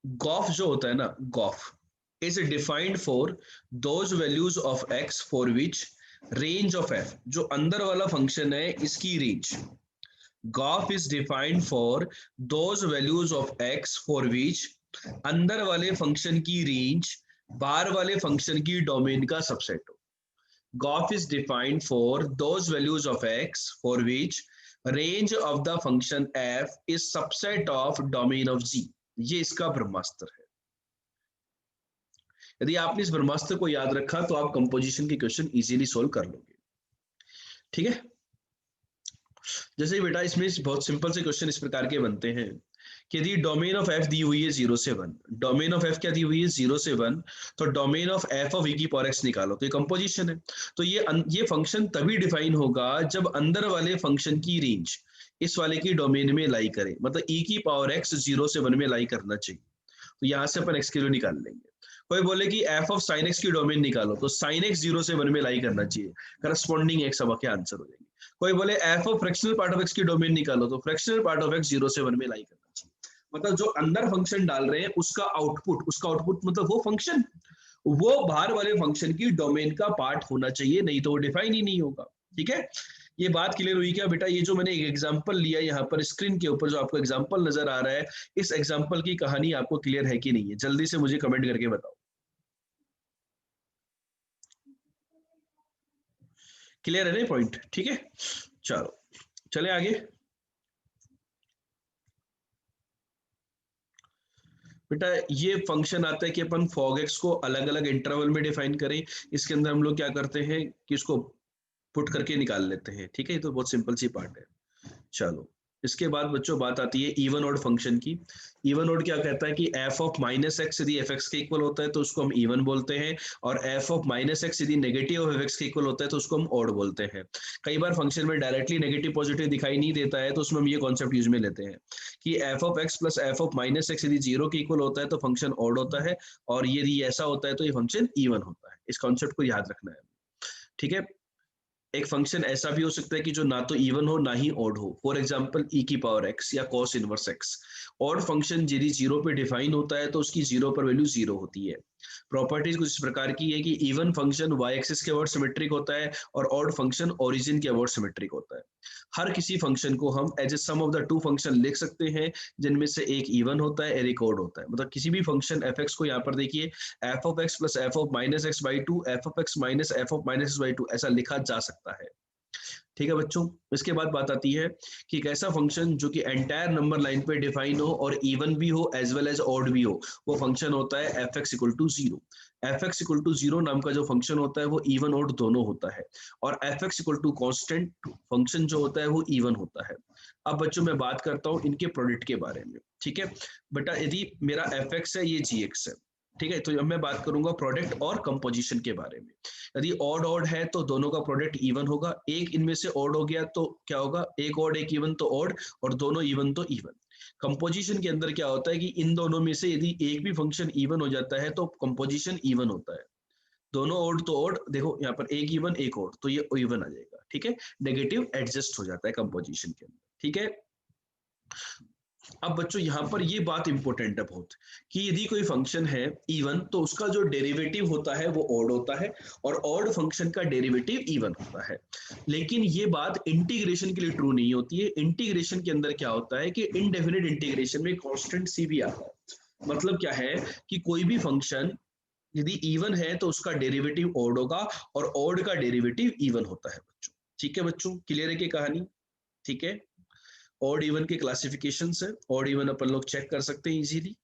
S1: गॉफ जो होता है ना, Gauff is defined for those values of x for which range of F, जो अंदर वाला फंक्शन है इसकी range. Gauff is defined for those values of x for विच अंदर वाले फंक्शन की रेंज बाहर वाले फंक्शन की डोमेन का सबसेट हो। Gof is defined for those values of x for which range of the function f is subset of domain of g. ये इसका ब्रह्मास्त्र है। यदि आपने इस ब्रह्मास्त्र को याद रखा तो आप कंपोजिशन के क्वेश्चन इजीली सोल्व कर लोगे। ठीक है, जैसे बेटा इसमें बहुत सिंपल से क्वेश्चन इस प्रकार के बनते हैं कि यदि डोमेन ऑफ एफ दी हुई है 0 से 1, डोमेन ऑफ एफ क्या दी हुई है 0 से 1, तो डोमेन ऑफ एफ ऑफ ई की पावर एक्स निकालो, तो ये कंपोजिशन है। तो ये फंक्शन तभी डिफाइन होगा जब अंदर वाले फंक्शन की रेंज इस वाले की डोमेन में लाई करे, मतलब ई की पावर एक्स 0 से 1 में लाई करना चाहिए। तो यहाँ से अपन एक्स की वैल्यू निकाल लेंगे। कोई बोले कि एफ ऑफ साइन एक्स की डोमेन निकालो, तो साइन एक्स 0 से 1 में लाई करना चाहिए, करस्पॉन्डिंग एक्स अब के आंसर हो जाएंगे। कोई बोले F of fractional part of x की डोमेन निकालो, तो फ्रैक्शनल पार्ट ऑफ एक्स 0 से 1 में लाई करना चाहिए। मतलब जो अंदर फंक्शन डाल रहे हैं उसका आउटपुट मतलब वो फंक्शन, वो बाहर वाले फंक्शन की डोमेन का पार्ट होना चाहिए, नहीं तो वो डिफाइन ही नहीं होगा। ठीक है, ये बात क्लियर हुई क्या बेटा? ये जो मैंने एक एग्जांपल लिया यहाँ पर स्क्रीन के ऊपर, जो आपको एग्जांपल नजर आ रहा है, इस एग्जांपल की कहानी आपको क्लियर है कि नहीं है? जल्दी से मुझे कमेंट करके बताओ। क्लियर है ना पॉइंट? ठीक है, चलो चले आगे। बेटा ये फंक्शन आता है कि अपन फॉग एक्स को अलग अलग इंटरवल में डिफाइन करें। इसके अंदर हम लोग क्या करते हैं कि इसको पुट करके निकाल लेते हैं। ठीक है, ये तो बहुत सिंपल सी पार्ट है। चलो इसके बाद बच्चों बात आती है इवन ऑड फंक्शन की। इवन ऑड क्या कहता है कि एफ ऑफ माइनस एक्स यदि एफ एक्स के इक्वल होता है तो उसको हम इवन बोलते हैं, और एफ ऑफ माइनस एक्स यदि नेगेटिव ऑफ एफ एक्स के इक्वल होता है तो उसको हम ऑड बोलते हैं। कई बार फंक्शन में डायरेक्टली नेगेटिव पॉजिटिव दिखाई नहीं देता है, तो उसमें हम ये कॉन्सेप्ट यूज में लेते हैं कि f of x plus F of minus x यदि 0 के इक्वल होता है तो फंक्शन ऑड होता है, और यदि ऐसा होता है तो ये फंक्शन इवन होता है। इस कॉन्सेप्ट को याद रखना है। ठीक है, एक फंक्शन ऐसा भी हो सकता है कि जो ना तो इवन हो ना ही ऑड हो। फॉर एग्जांपल ई की पावर एक्स या cos inverse x. Odd function यदि 0 पे डिफाइन होता है तो उसकी 0 पर वैल्यू 0 होती है। प्रॉपर्टीज कुछ इस प्रकार की है कि इवन फंक्शन वाई एक्सिस के अबाउट सिमेट्रिक होता है, और ऑड फंक्शन ओरिजिन के अबाउट सिमेट्रिक होता है। हर किसी फंक्शन को हम as a sum of the two function लिख सकते हैं, जिनमें से एक इवन होता है और एक ऑड होता है। मतलब किसी भी फंक्शन एफ एक्स को यहाँ पर देखिए, F of x plus F of minus x by two, f of x minus f of minus x by two, ऐसा लिखा जा सकता है। ठीक है बच्चों, इसके बाद बात आती है कि एक ऐसा फंक्शन जो कि एंटायर नंबर लाइन पे डिफाइन हो और इवन भी हो एज वेल एज ऑड भी हो, वो फंक्शन होता है f x equal to 0। F x equal to 0 नाम का जो फंक्शन होता है वो इवन ऑड दोनों होता है, और f x equal to constant function जो होता है वो इवन होता है। अब बच्चों मैं बात करता हूँ इनके प्रोडक्ट के बारे में। ठीक है बेटा, यदि मेरा एफ एक्स है, ये जी एक्स है, ठीक है, तो अब मैं बात करूंगा प्रोडक्ट और कंपोजिशन के बारे में। यदि ऑड ऑड है तो दोनों का प्रोडक्ट इवन होगा, एक इनमें से ऑड हो गया तो क्या होगा, एक ऑड एक इवन तो ऑड, और दोनों इवन तो इवन। कंपोजिशन के अंदर क्या होता है कि इन दोनों में से यदि एक भी फंक्शन इवन हो जाता है तो कंपोजिशन इवन होता है। दोनों ऑड तो ऑड, देखो यहाँ पर एक इवन एक ऑड, तो ये इवन आ जाएगा। ठीक है, नेगेटिव एडजस्ट हो जाता है कंपोजिशन के अंदर। ठीक है, अब बच्चों यहाँ पर ये बात इंपॉर्टेंट है बहुत, कि यदि कोई फंक्शन है इवन तो उसका जो डेरिवेटिव होता है वो ऑड होता है, और ऑड फंक्शन का डेरिवेटिव इवन होता है। लेकिन ये बात इंटीग्रेशन के लिए ट्रू नहीं होती है। इंटीग्रेशन के अंदर क्या होता है कि इनडेफिनिट इंटीग्रेशन में कांस्टेंट सी भी आता है। मतलब क्या है कि कोई भी फंक्शन यदि इवन है तो उसका डेरिवेटिव ऑड होगा, और ऑड का डेरिवेटिव इवन होता है बच्चों। ठीक है बच्चों, क्लियर है कि कहानी? ठीक है, ऑड इवन के क्लासिफिकेशन है, ऑड इवन अपन लोग चेक कर सकते हैं इजीली।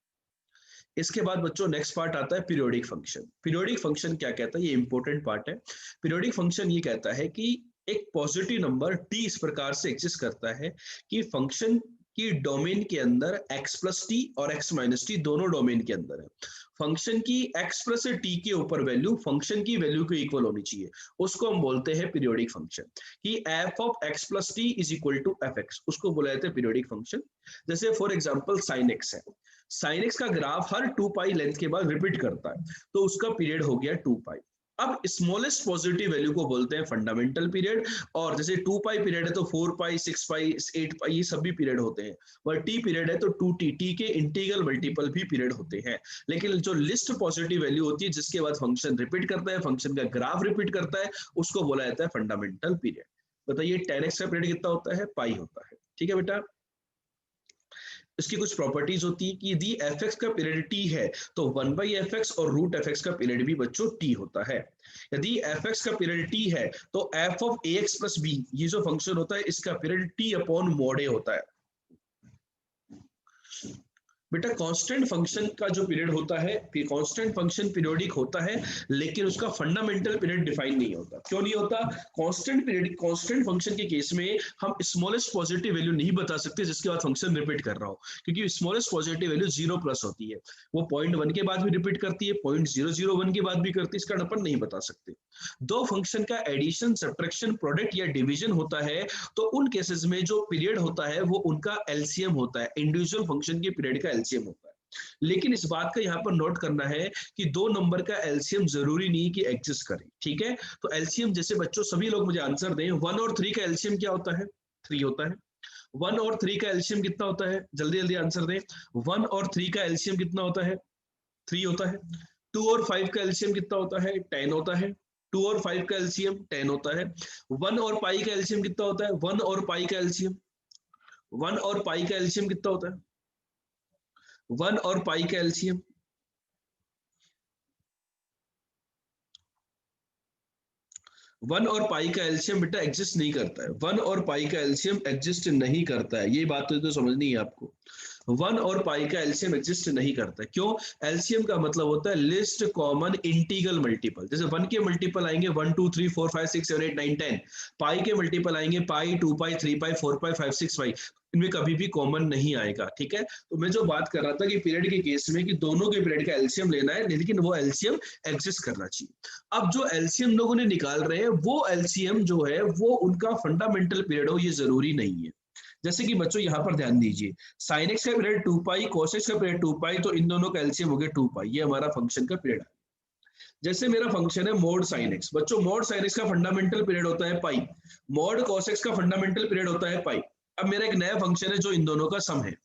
S1: इसके बाद बच्चों नेक्स्ट पार्ट आता है पीरियोडिक फंक्शन। पीरियोडिक फंक्शन क्या कहता है, ये इंपॉर्टेंट पार्ट है। पीरियोडिक फंक्शन ये कहता है कि एक पॉजिटिव नंबर t इस प्रकार से एग्जिस्ट करता है कि फंक्शन कि डोमेन के अंदर x प्लस टी और x माइनस टी दोनों डोमेन के अंदर है, फंक्शन की x प्लस टी के ऊपर वैल्यू फंक्शन की वैल्यू के इक्वल होनी चाहिए, उसको हम बोलते हैं पीरियोडिक फंक्शन। कि f of x plus t is equal to f x, उसको बोला जाता है पीरियोडिक फंक्शन। जैसे फॉर एग्जांपल साइन x है, साइन x का ग्राफ हर 2 पाई लेंथ के बाद रिपीट करता है, तो उसका पीरियड हो गया 2 पाई। अब स्मॉलेस्ट पॉजिटिव वैल्यू को बोलते हैं फंडामेंटल पीरियड, और जैसे 2 पाई पीरियड है तो 4 पाई 6 पाई 8 पाई ये सभी पीरियड होते हैं, और टी पीरियड है तो 2t, टी के इंटीग्रल मल्टीपल भी पीरियड होते हैं। लेकिन जो लिस्ट पॉजिटिव वैल्यू होती है जिसके बाद फंक्शन रिपीट करता है, फंक्शन का ग्राफ रिपीट करता है, उसको बोला जाता है फंडामेंटल पीरियड। बताइए tan x का पीरियड कितना होता है, पाई होता है। ठीक है बेटा, इसकी कुछ प्रॉपर्टीज होती है कि यदि एफ एक्स का पीरियड टी है तो 1/f(x) और रूट एफ एक्स का पीरियड भी बच्चों टी होता है। यदि एफ एक्स का पीरियड टी है तो f of a x plus b, ये जो फंक्शन होता है इसका period t upon mod a होता है। बेटा कांस्टेंट फंक्शन का जो पीरियड होता है, कांस्टेंट फंक्शन पीरियोडिक होता है, लेकिन उसका फंडामेंटल पीरियड डिफाइन नहीं होता। क्यों नहीं होता? कांस्टेंट पीरियड, कांस्टेंट फंक्शन के केस में हम स्मॉलेस्ट पॉजिटिव वैल्यू नहीं बता सकते जिसके बाद फंक्शन रिपीट कर रहा हो, क्योंकि स्मॉलेस्ट पॉजिटिव वैल्यू 0 प्लस होती है, वो 0.1 के बाद भी रिपीट करती है, 0.001 के बाद भी करती है, इसका अपन नहीं बता सकते। दो फंक्शन का एडिशन, सब्ट्रैक्शन, प्रोडक्ट या डिवीजन होता है तो उन केसेस में जो पीरियड होता है वो उनका एलसीएम होता है, इंडिविजुअल फंक्शन के पीरियड का एलसीएम होता है। लेकिन इस बात का यहाँ पर नोट करना है कि दो नंबर का एलसीएम जरूरी नहीं कि एग्जिस्ट करे। ठीक है, तो एलसीएम जैसे बच्चों सभी लोग मुझे आंसर दें, 1 और 3 का एलसीएम क्या होता है? 3 होता है। 1 और 3 का एलसीएम कितना होता है? जल्दी जल्दी आंसर दें। 1 और 3 का एलसीएम कितना होता है? 3 होता है। 2 और 5 का एलसीएम कितना होता है? 10 होता है। 2 और 5 का एलसीएम 10 होता है। 1 और पाई का एलसीएम कितना होता है? 1 और पाई का एलसीएम, 1 और पाई का एलसीएम कितना होता है? 1 और पाई का एलसीएम, 1 और पाई का एलसीएम बेटा एग्जिस्ट नहीं करता है। 1 और पाई का एलसीएम एग्जिस्ट नहीं करता है, ये बात तो समझनी है आपको। 1 और पाई का एलसीएम एग्जिस्ट नहीं करता है। क्यों? एलसीएम का मतलब होता है लिस्ट कॉमन इंटीग्रल मल्टीपल। जैसे 1 के मल्टीपल आएंगे 1 2 3 4 5 6 7 8 9 10, पाई के मल्टीपल आएंगे पाई 2 पाई 3 पाई 4 पाई 5 6 पाई, इनमें कभी भी कॉमन नहीं आएगा। ठीक है, तो मैं जो बात कर रहा था कि पीरियड के केस में कि दोनों के पीरियड का एलसीएम लेना है, लेकिन वो एलसीएम एग्जिस्ट करना चाहिए। अब जो एलसीएम लोगों ने निकाल रहे हैं वो एलसीएम जो है वो उनका फंडामेंटल पीरियड हो, ये जरूरी नहीं है। जैसे कि बच्चों यहाँ पर ध्यान दीजिए, साइन एक्स का पीरियड 2 पाई, cos x का पीरियड 2 पाई, तो इन दोनों का एलसीएम हो गया 2 पाई, ये हमारा फंक्शन का पीरियड है। जैसे मेरा फंक्शन है मोड साइन एक्स, बच्चों मोड साइन एक्स का फंडामेंटल पीरियड होता है पाई, मोड cos x का फंडामेंटल पीरियड होता है पाई। अब मेरा एक नया फंक्शन है जो इन दोनों का सम है,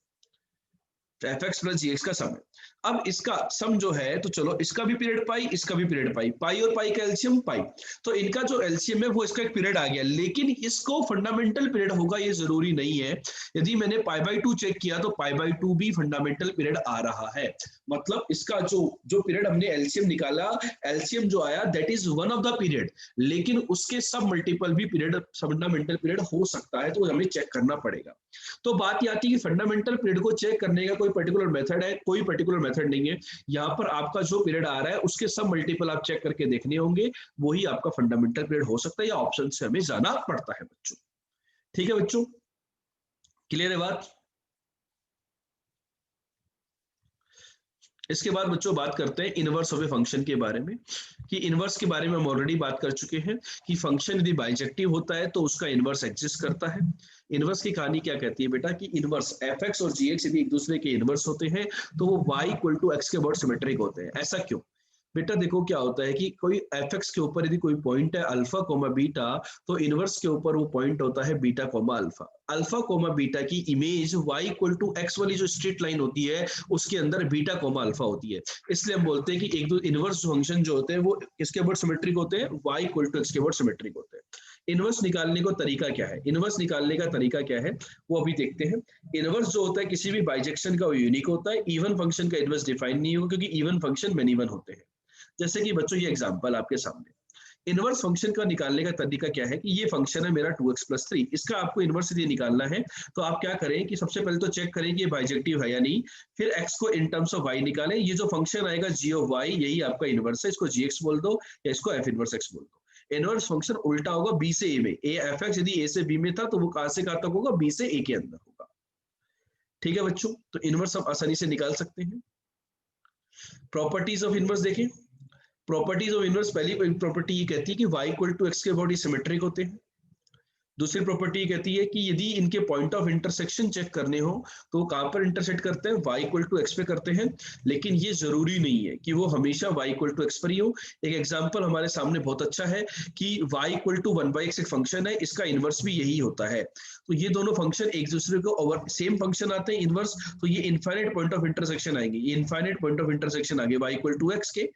S1: एफ एक्स प्लस जी एक्स का सम है। अब इसका सम जो है तो चलो इसका भी पीरियड पाई, इसका भी पीरियड पाई, पाई और पाई का एलसीएम पाई, तो इनका जो एलसीएम है वो इसका एक पीरियड आ गया, लेकिन इसको फंडामेंटल पीरियड होगा ये जरूरी नहीं है। यदि मैंने पाई बाई 2 चेक किया तो पाई बाई 2 भी फंडामेंटल पीरियड आ रहा है, मतलब इसका जो जो पीरियड हमने एलसीएम निकाला, एलसीएम जो आया that is one of the period, लेकिन उसके सब मल्टीपल भी पीरियड फंडामेंटल पीरियड हो सकता है, तो हमें चेक करना पड़ेगा। तो बात ये आती है कि फंडामेंटल पीरियड को चेक करने का कोई पर्टिकुलर मेथड है? कोई पर्टिकुलर मेथड नहीं है। यहाँ पर आपका जो पीरियड आ रहा है उसके सब मल्टीपल आप चेक करके देखने होंगे, वही आपका फंडामेंटल पीरियड हो सकता है, या ऑप्शन से हमें जाना पड़ता है बच्चों। ठीक है बच्चों, क्लियर है बात? इसके बाद बच्चों बात करते हैं इनवर्स ऑफ ए फंक्शन के बारे में, कि इनवर्स के बारे में हम ऑलरेडी बात कर चुके हैं कि फंक्शन यदि बाइजेक्टिव होता है तो उसका इनवर्स एग्जिस्ट करता है। इनवर्स की कहानी क्या कहती है बेटा, कि इनवर्स एफ एक्स और जी एक्स यदि एक दूसरे के इनवर्स होते हैं तो वो वाई इक्वल टू एक्स के अबाउट सिमेट्रिक होते हैं। ऐसा क्यों? बेटा देखो क्या होता है कि कोई एफ एक्स के ऊपर यदि कोई पॉइंट है अल्फा कोमा बीटा, तो इनवर्स के ऊपर वो पॉइंट होता है beta comma alpha. Alpha comma beta की image y equal to x वाली जो स्ट्रेट लाइन होती है उसके अंदर बीटा कोमा अल्फा होती है। इसलिए हम बोलते हैं कि एक दो इनवर्स फंक्शन जो होते हैं वो किसके अबाउट सिमेट्रिक होते हैं? y इक्वल टू एक्स के अबाउट सिमेट्रिक होते हैं। इनवर्स निकालने का तरीका क्या है? इनवर्स निकालने का तरीका क्या है वो अभी देखते हैं। इनवर्स जो होता है किसी भी बाइजेक्शन का वो यूनिक होता है, इवन फंक्शन का इनवर्स डिफाइन नहीं होगा, क्योंकि इवन फंक्शन मेनी वन होते हैं। जैसे कि बच्चों ये एग्जांपल आपके सामने, इनवर्स फंक्शन का निकालने का तरीका क्या है कि ये फंक्शन है मेरा 2x प्लस 3, इसका आपको इनवर्स यदि निकालना है तो आप क्या करें कि सबसे पहले तो चेक करें कि ये बाइजेक्टिव है या नहीं, फिर x को इन टर्म्स ऑफ y निकालें। ये जो फंक्शन आएगा g ऑफ y यही आपका इनवर्स है, इसको gx बोल दो या इसको f इनवर्स x बोल दो। इनवर्स फंक्शन उल्टा होगा b से a में, a f x यदि a से b में था तो वो कहां से कहां तक होगा? b से a के अंदर होगा। ठीक है बच्चों, तो इनवर्स आप आसानी से निकाल सकते हैं। प्रॉपर्टीज ऑफ इनवर्स देखें। प्रॉपर्टीज ऑफ इनवर्स, पहली प्रॉपर्टी ये कहती है कि y इक्वल टू एक्स के अबाउट सिमेट्रिक होते हैं। दूसरी प्रॉपर्टी कहती है कि यदि इनके पॉइंट ऑफ इंटरसेक्शन चेक करने हो तो कहां पर इंटरसेक्ट करते हैं, y इक्वल टू एक्स पे करते हैं। लेकिन ये जरूरी नहीं है कि वो हमेशा y इक्वल टू एक्स पर ही हो। एक एग्जांपल हमारे सामने बहुत अच्छा है कि y इक्वल टू 1/x एक फंक्शन है, इसका इनवर्स भी यही होता है। तो ये दोनों फंक्शन एक दूसरे को ओवर सेम फंक्शन आते हैं इनवर्स, तो ये इनफाइनाइट पॉइंट ऑफ इंटरसेक्शन आएंगे। ये इनफाइनाइट पॉइंट ऑफ इंटरसेक्शन आगे y इक्वल टू एक्स के,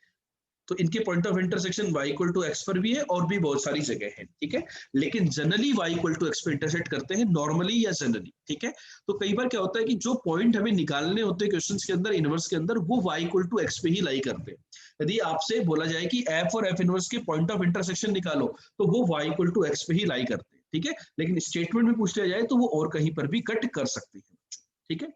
S1: तो इनके point of intersection y equal to x पर भी है और भी बहुत सारी जगह है, ठीक है। लेकिन generally y equal to x पे इंटरसेक्ट करते हैं, नॉर्मली या जनरली, ठीक है। तो कई बार क्या होता है कि जो पॉइंट हमें निकालने होते हैं क्वेश्चंस के अंदर इनवर्स के अंदर, वो y इक्वल टू एक्स पे ही लाई करते हैं। यदि आपसे बोला जाए कि f और f इनवर्स के पॉइंट ऑफ इंटरसेक्शन निकालो, तो वो y इक्वल टू एक्स पे ही लाई करते हैं, ठीक है। लेकिन स्टेटमेंट में पूछ लिया जाए तो वो और कहीं पर भी कट कर सकते हैं, ठीक है।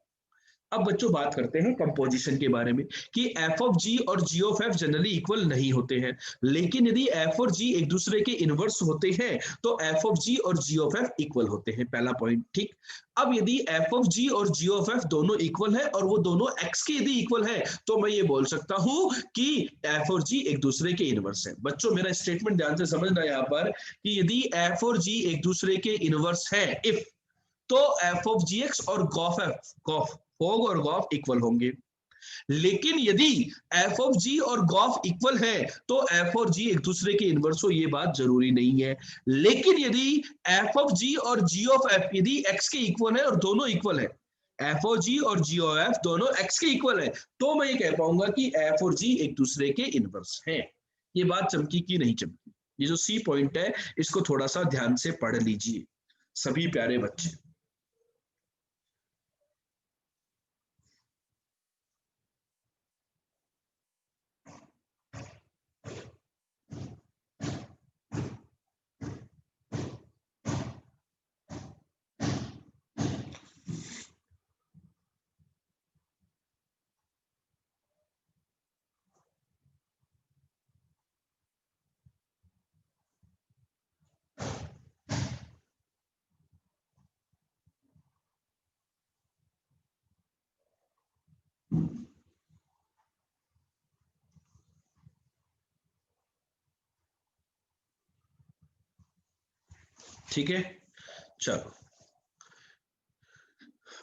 S1: अब बच्चों बात करते हैं कंपोजिशन के बारे में कि एफ ऑफ जी और जी ऑफ एफ जनरली इक्वल नहीं होते हैं। लेकिन यदि एफ और जी एक दूसरे के इनवर्स होते हैं तो एफ ऑफ जी और जी ऑफ एफ इक्वल होते हैं, पहला पॉइंट, ठीक। अब यदि एफ ऑफ जी और जी ऑफ एफ दोनों इक्वल है और वो दोनों एक्स के यदि इक्वल है, तो मैं ये बोल सकता हूं कि एफ और जी एक दूसरे के इनवर्स है। बच्चों मेरा स्टेटमेंट ध्यान से समझना यहाँ पर कि यदि एफ और जी एक दूसरे के इनवर्स है, इफ, तो एफ ऑफ जी एक्स और गॉफ एफ, गॉफ फोग और गॉफ इक्वल होंगे। लेकिन यदि एफ ऑफ जी और गॉफ इक्वल है तो एफ और जी एक दूसरे के इनवर्स हो, ये बात जरूरी नहीं है। लेकिन यदि एफ ऑफ जी और जी ऑफ एफ यदि एक्स के इक्वल है और दोनों इक्वल है, एफ और जी और जी और एफ दोनों एक्स के इक्वल है, तो मैं ये कह पाऊंगा कि एफ और जी एक दूसरे के इनवर्स हैं। ये बात चमकी कि नहीं चमकी? ये जो सी पॉइंट है इसको थोड़ा सा ध्यान से पढ़ लीजिए सभी प्यारे बच्चे। ठीक है, चलो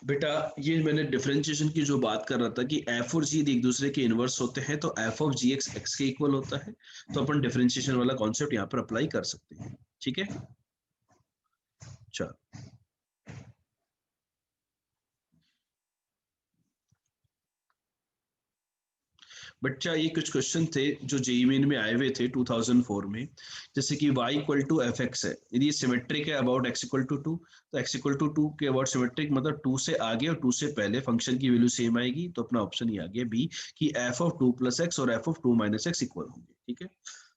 S1: बेटा, ये मैंने डिफरेंशिएशन की जो बात कर रहा था कि एफ और जी एक दूसरे के इनवर्स होते हैं तो f of g x x के इक्वल होता है, तो अपन डिफरेंशिएशन वाला कॉन्सेप्ट यहाँ पर अप्लाई कर सकते हैं, ठीक है। चलो बच्चा, ये कुछ क्वेश्चन थे जो जेईई मेन में आए हुए थे 2004 में। जैसे कि y equal to f x है, यदि सिमेट्रिक है अबाउट x इक्वल टू 2, तो x इक्वल टू 2 के अबाउट सिमेट्रिक मतलब 2 से आगे और 2 से पहले फंक्शन की वैल्यू सेम आएगी, तो अपना ऑप्शन ही आ गया बी कि एफ ऑफ 2 प्लस एक्स और F of 2 minus x equal होंगे, ठीक है।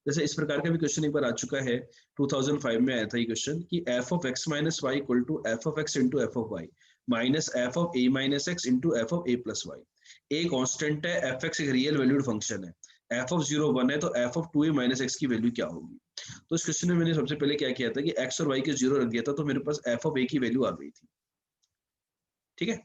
S1: जैसे इस प्रकार का भी क्वेश्चन एक बार आ चुका है, 2005 में आया था ये क्वेश्चन कि f of x minus y equal to f of x into f of y minus f of a minus x into f of a plus y. A constant है, एफ एक्स एक real valued function है, f of 0 1 है, तो f of 2a minus x की value क्या होगी। तो इस क्वेश्चन में मैंने सबसे पहले क्या किया था कि एक्स और वाई के 0 रख दिया था, तो मेरे पास एफ ऑफ ए की वैल्यू आ गई थी, ठीक है।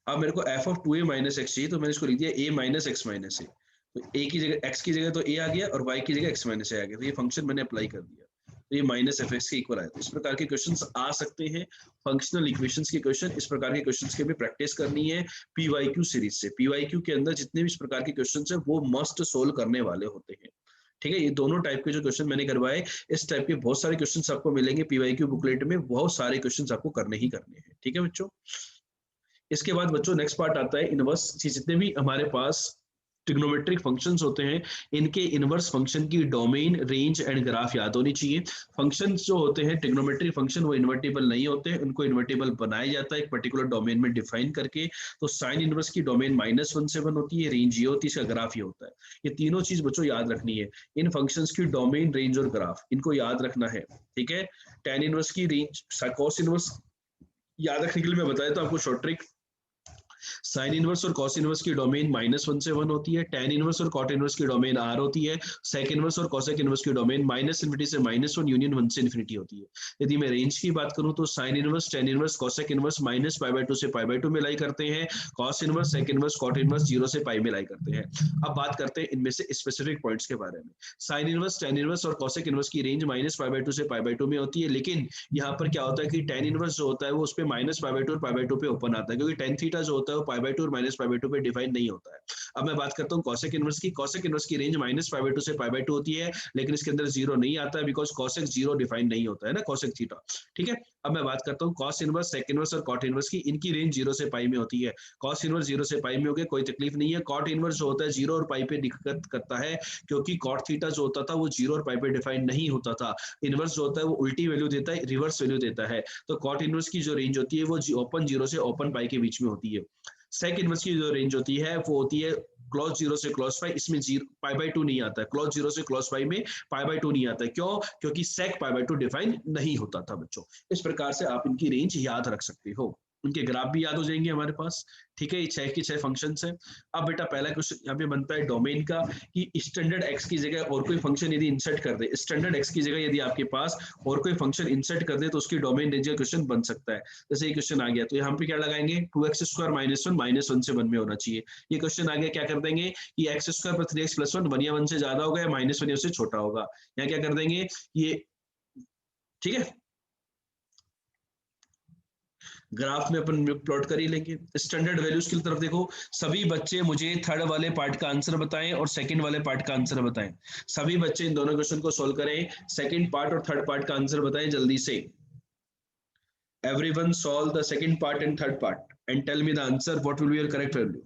S1: अब मेरे को F of 2a minus x चाहिए, तो मैंने इसको लिख दिया a माइनस एक्स माइनस ए। तो ए की जगह एक्स की जगह तो a आ गया और y की जगह x माइनस ए आ गया, तो ये फंक्शन मैंने अप्लाई कर दिया, तो ये माइनस एफ एक्स के इक्वल आया। तो इस प्रकार के क्वेश्चंस आ सकते हैं, फंक्शनल इक्वेशंस के क्वेश्चन, इस प्रकार के क्वेश्चंस की भी प्रैक्टिस करनी है पीवाईक्यू सीरीज से। पीवाईक्यू के अंदर जितने भी इस प्रकार के क्वेश्चंस है वो मस्ट सोल्व करने वाले होते हैं, ठीक है। ये दोनों टाइप के जो क्वेश्चन मैंने करवाए, इस टाइप के बहुत सारे क्वेश्चंस आपको मिलेंगे पीवाईक्यू बुकलेट में, बहुत सारे क्वेश्चंस आपको करने ही करने हैं, ठीक है बच्चों। इसके बाद बच्चों नेक्स्ट पार्ट आता है इनवर्स। जितने भी हमारे पास ट्रिग्नोमेट्रिक फंक्शंस होते हैं, इनके इनवर्स फंक्शन की डोमेन, रेंज एंड ग्राफ याद होनी चाहिए। फंक्शंस जो होते हैं ट्रिग्नोमेट्रिक फंक्शन, वो इन्वर्टेबल नहीं होते हैं, उनको इन्वर्टेबल बनाया जाता है एक पर्टिकुलर डोमेन में डिफाइन करके। तो साइन इनवर्स की डोमेन -1 से 1 होती है, रेंज ये होती है, इसका ग्राफ ये होता है। ये तीनों चीज बच्चों याद रखनी है, इन फंक्शंस की डोमेन, रेंज और ग्राफ, इनको याद रखना है, ठीक है। tan इनवर्स की रेंज, cos इनवर्स याद रखने के लिए मैं बताया था आपको शॉर्ट ट्रिक। साइन इनवर्स और कॉस इनवर्स की डोमेन -1 से 1 होती है, टेन इनवर्स और कॉट इनवर्स की डोमेन R होती है, सेक इनवर्स और कोसेक इनवर्स की डोमेन -∞ से -1 यूनियन 1 से इन्फिनिटी होती है। यदि मैं रेंज की बात करूं तो sine inverse, tan inverse, cosec inverse -π/2 से π/2 में लाई करते हैं, cos inverse, sec inverse, cot inverse 0 से π में लाई करते हैं। अब बात करते हैं इनमें से स्पेसिफिक पॉइंट्स के बारे में। साइन इनवर्स, टेन इनवर्स और कोसेक इनवर्स की रेंज -π/2 से π/2 में होती है, लेकिन यहाँ पर क्या होता है कि टेन इनवर्स जो होता है वो उस पर -π/2 और π/2 पे ओपन आता है, क्योंकि टेन थीटा जो होता है वो π/2 और -π/2 पे डिफाइन नहीं होता है। अब मैं बात करता हूँ कॉसेक इनवर्स की। कॉसेक इनवर्स की रेंज -π/2 से π/2 होती है, लेकिन इसके अंदर जीरो नहीं आता है, बिकॉज कॉसेक जीरो डिफाइन नहीं होता है ना, कॉसेक थीटा। ठीक है, अब मैं बात करता हूँ कॉस इनवर्स, सेक इनवर्स और कॉट इनवर्स की। इनकी रेंज 0 से π में होती है। कॉस इनवर्स 0 से π में हो गया, कोई तकलीफ नहीं है। कॉट इनवर्स जो होता है 0 और π पे दिक्कत करता है, क्योंकि कॉट थीटा जो होता था वो 0 और π पे डिफाइन नहीं होता था। इनवर्स जो होता है वो उल्टी वैल्यू देता है, रिवर्स वैल्यू देता है। तो कॉट इनवर्स की जो रेंज होती है वो ओपन 0 से ओपन π के बीच में होती है। सेक इनवर्स की जो रेंज होती है वो होती है क्लॉज 0 से क्लॉज π, इसमें π/2 नहीं आता है। क्लॉज 0 से क्लॉज π में π/2 नहीं आता है। क्यों? क्योंकि सेक π/2 डिफाइन नहीं होता था बच्चों। इस प्रकार से आप इनकी रेंज याद रख सकते हो, उनके ग्राफ भी याद हो जाएंगे हमारे पास। ठीक है, ये 6 की 6 फंक्शन है। अब बेटा पहला क्वेश्चन यहाँ पे बनता है डोमेन का, कि स्टैंडर्ड एक्स की जगह और कोई फंक्शन यदि इंसर्ट कर दे, स्टैंडर्ड एक्स की जगह यदि आपके पास और कोई फंक्शन इंसर्ट कर दे तो उसकी डोमेन रेंज का क्वेश्चन बन सकता है। जैसे ये क्वेश्चन आ गया तो यहाँ पे क्या लगाएंगे, 2x² - 1 -1 से 1 में होना चाहिए। ये क्वेश्चन आ गया, क्या कर देंगे, ये x² + 3x + 1 1 या 1 से ज्यादा होगा या -1 से छोटा होगा। यहाँ क्या कर देंगे ये, ठीक है, ग्राफ में अपन प्लॉट कर ही लेंगे। स्टैंडर्ड वैल्यूज की तरफ देखो, सभी बच्चे मुझे थर्ड वाले पार्ट का आंसर बताएं और सेकंड वाले पार्ट का आंसर बताएं। सभी बच्चे इन दोनों क्वेश्चन को सोल्व करें, सेकंड पार्ट और थर्ड पार्ट का आंसर बताएं जल्दी से। Everyone solve the second part and third part and tell me the answer, what will be your correct value.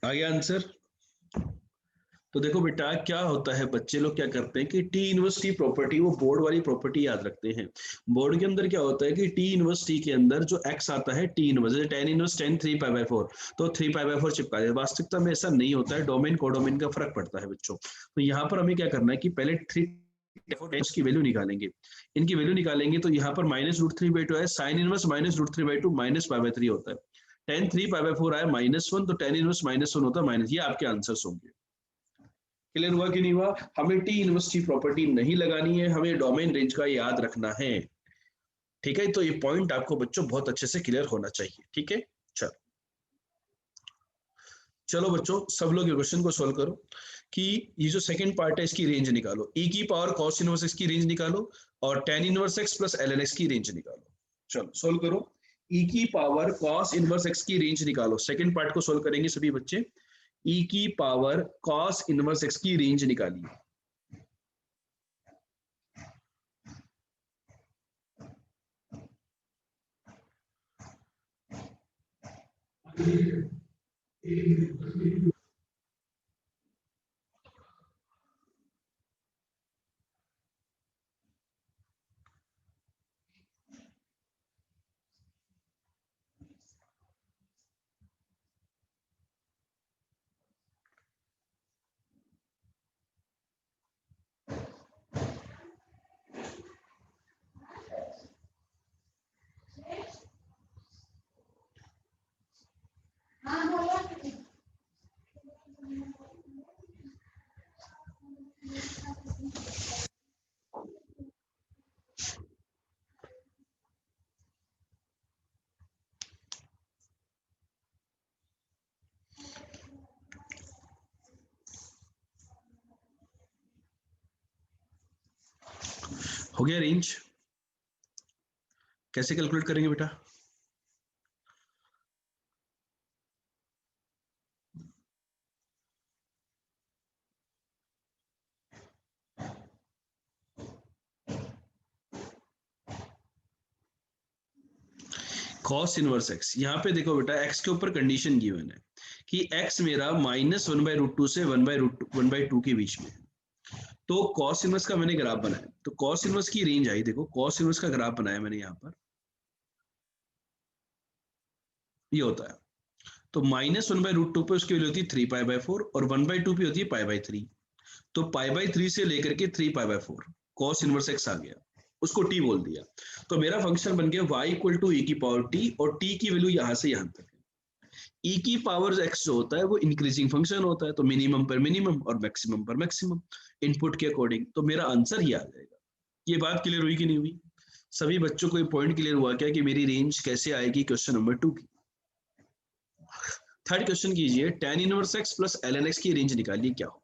S1: आ गया आंसर? तो देखो बेटा क्या होता है, बच्चे लोग क्या करते हैं कि टी इनवर्स टी प्रॉपर्टी, वो बोर्ड वाली प्रॉपर्टी याद रखते हैं। बोर्ड के अंदर क्या होता है कि टी इनवर्स टी के अंदर जो एक्स आता है टी इनवर्स, जैसे टेन इनवर्स 10 3π/4, तो 3π/4 चिपका है। वास्तविकता में ऐसा नहीं होता है, डोमेन कोडोमेन का फर्क पड़ता है बच्चों। तो यहाँ पर हमें क्या करना है कि पहले 3 की वैल्यू निकालेंगे। इनकी वैल्यू निकालेंगे तो यहाँ पर -√3/2 है, साइन इनवर्स -√3/2 -π/3 होता है। 10 3π/4 आया -1, तो टेन इनवर्स -1 होता है माइनस। ये आपके आंसर्स होंगे। क्लियर हुआ कि नहीं हुआ? हमें टी इनवर्स प्रॉपर्टी नहीं लगानी है, हमें डोमेन रेंज का याद रखना है। ठीक है, तो ये पॉइंट आपको बच्चों बहुत अच्छे से क्लियर होना चाहिए। ठीक है, चलो चलो बच्चों, सब लोग ये क्वेश्चन को सोल्व करो कि ये जो सेकंड पार्ट है इसकी रेंज निकालो, e की पावर cos इनवर्स x की रेंज निकालो और tan inverse x plus ln x की रेंज निकालो। चलो सोल्व करो, e की पावर cos इनवर्स x की रेंज निकालो। सेकंड पार्ट को सोल्व करेंगे सभी बच्चे। e की पावर cos इनवर्स x की रेंज निकालिए। हो गया रेंज? कैसे कैलकुलेट करेंगे बेटा? कॉस इनवर्स एक्स, यहाँ पे देखो बेटा एक्स के ऊपर कंडीशन गिवन है कि एक्स मेरा -1/√2 से 1/2 के बीच में है। तो कॉस इनवर्स का मैंने ग्राफ बनाया, तो कॉस इनवर्स की रेंज आई, देखो कॉस इनवर्स का ग्राफ बनाया मैंने यहाँ पर, ये होता है। तो -1/√2 पे उसकी वैल्यू होती है 3π/4 और 1/2 पे होती है π/3। तो π/3 से लेकर के 3π/4 कॉस इनवर्स एक्स आ गया, उसको टी बोल दिया। तो मेरा फंक्शन बन गया y इक्वल टू e की पावर t, और t की वैल्यू यहां से यहां तक है। e की पावर x जो होता है वो इंक्रीजिंग फंक्शन होता है, तो मिनिमम पर मिनिमम और मैक्सिमम पर मैक्सिमम इनपुट के अकॉर्डिंग, तो मेरा आंसर ही आ जाएगा। ये बात क्लियर हुई कि नहीं हुई? सभी बच्चों को ये पॉइंट क्लियर हुआ क्या कि मेरी रेंज कैसे आएगी क्वेश्चन नंबर 2 की? थर्ड क्वेश्चन कीजिए, tan inverse x plus ln x की रेंज निकालिए, क्या हो?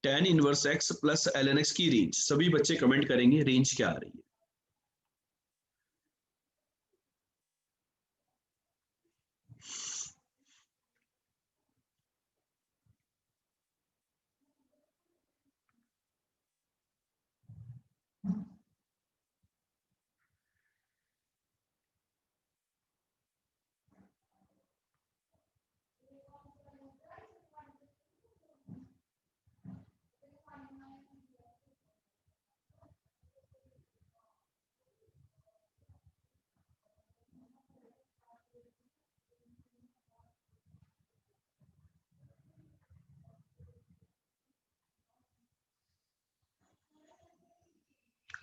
S1: tan inverse x plus ln x की रेंज, सभी बच्चे कमेंट करेंगे रेंज क्या आ रही है।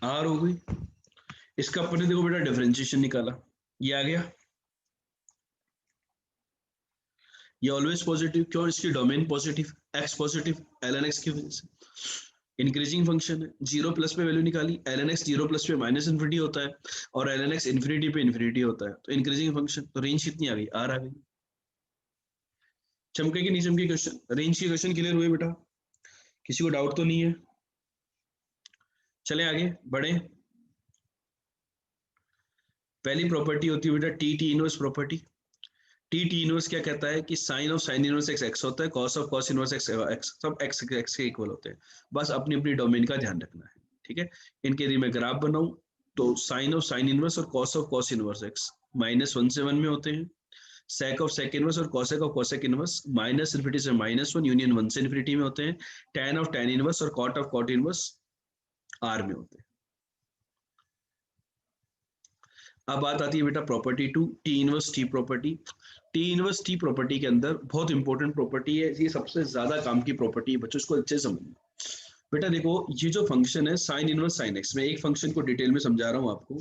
S1: आर हो गई, इसका अपने देखो बेटा डिफरेंशिएशन निकाला, ये आ गया, ये ऑलवेज पॉजिटिव, क्यों? इसकी domain positive, x positive, ln x की वजह से इंक्रीजिंग फंक्शन है। जीरो प्लस पे वैल्यू निकाली, ln x जीरो प्लस पे -इन्फिनिटी होता है और ln x इन्फिनिटी पे इन्फिनिटी होता है, तो इंक्रीजिंग फंक्शन, तो रेंज कितनी आ गई? आर आ गई। चमके कि नहीं चमके क्वेश्चन? रेंज के क्वेश्चन क्लियर हुए बेटा? किसी को डाउट तो नहीं है? चले आगे बढ़े। पहली प्रॉपर्टी होती है बेटा t inverse property. T inverse क्या कहता है कि sine of sine inverse x x होता है, cos of cos inverse x x, सब एक्स एक्स के इक्वल होते हैं। बस अपनी अपनी डोमेन का ध्यान रखना है, ठीक है। इनके यदि मैं ग्राफ बनाऊं तो साइन ऑफ साइन इनवर्स और cos of cos inverse x -1 से 1 में होते हैं, सेक ऑफ सेक इनवर्स और cosec of cosec inverse -infinity से -1 यूनियन 1 से इन्फिनिटी में होते हैं, टैन ऑफ टैन इनवर्स और cot of cot inverse R में होते हैं। अब बात आती है बेटा property 2, t inverse t property. T inverse t property के अंदर बहुत इंपॉर्टेंट प्रॉपर्टी है, ये सबसे ज्यादा काम की प्रॉपर्टी है बच्चों, इसको अच्छे से समझना। बेटा देखो ये जो फंक्शन है साइन इनवर्स साइन एक्स, मैं एक फंक्शन को डिटेल में समझा रहा हूँ आपको।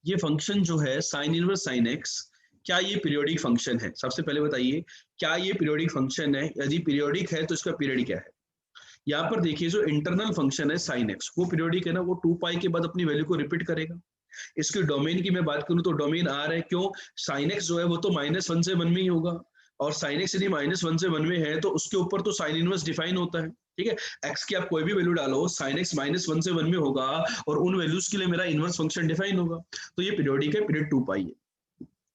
S1: ये फंक्शन जो है साइन इनवर्स साइन एक्स, क्या ये पीरियोडिक फंक्शन है? सबसे पहले बताइए क्या ये पीरियोडिक फंक्शन है? यदि पीरियोडिक है तो इसका पीरियड क्या है? यहाँ पर देखिए जो इंटरनल फंक्शन है साइन एक्स वो पीरियोडिक है ना, वो 2π के बाद अपनी वैल्यू को रिपीट करेगा। इसकी डोमेन की मैं बात करूं तो डोमेन आर है, क्यों? साइन एक्स जो है वो तो -1 से 1 में ही होगा, और साइन एक्स यदि -1 से 1 में है तो उसके ऊपर तो साइन इनवर्स डिफाइन होता है, ठीक है। एक्स की आप कोई भी वैल्यू डालो, साइन एक्स -1 से 1 में होगा और उन वैल्यूज के लिए मेरा इनवर्स फंक्शन डिफाइन होगा, तो ये पीरियोडिक है, पीरियड 2π है,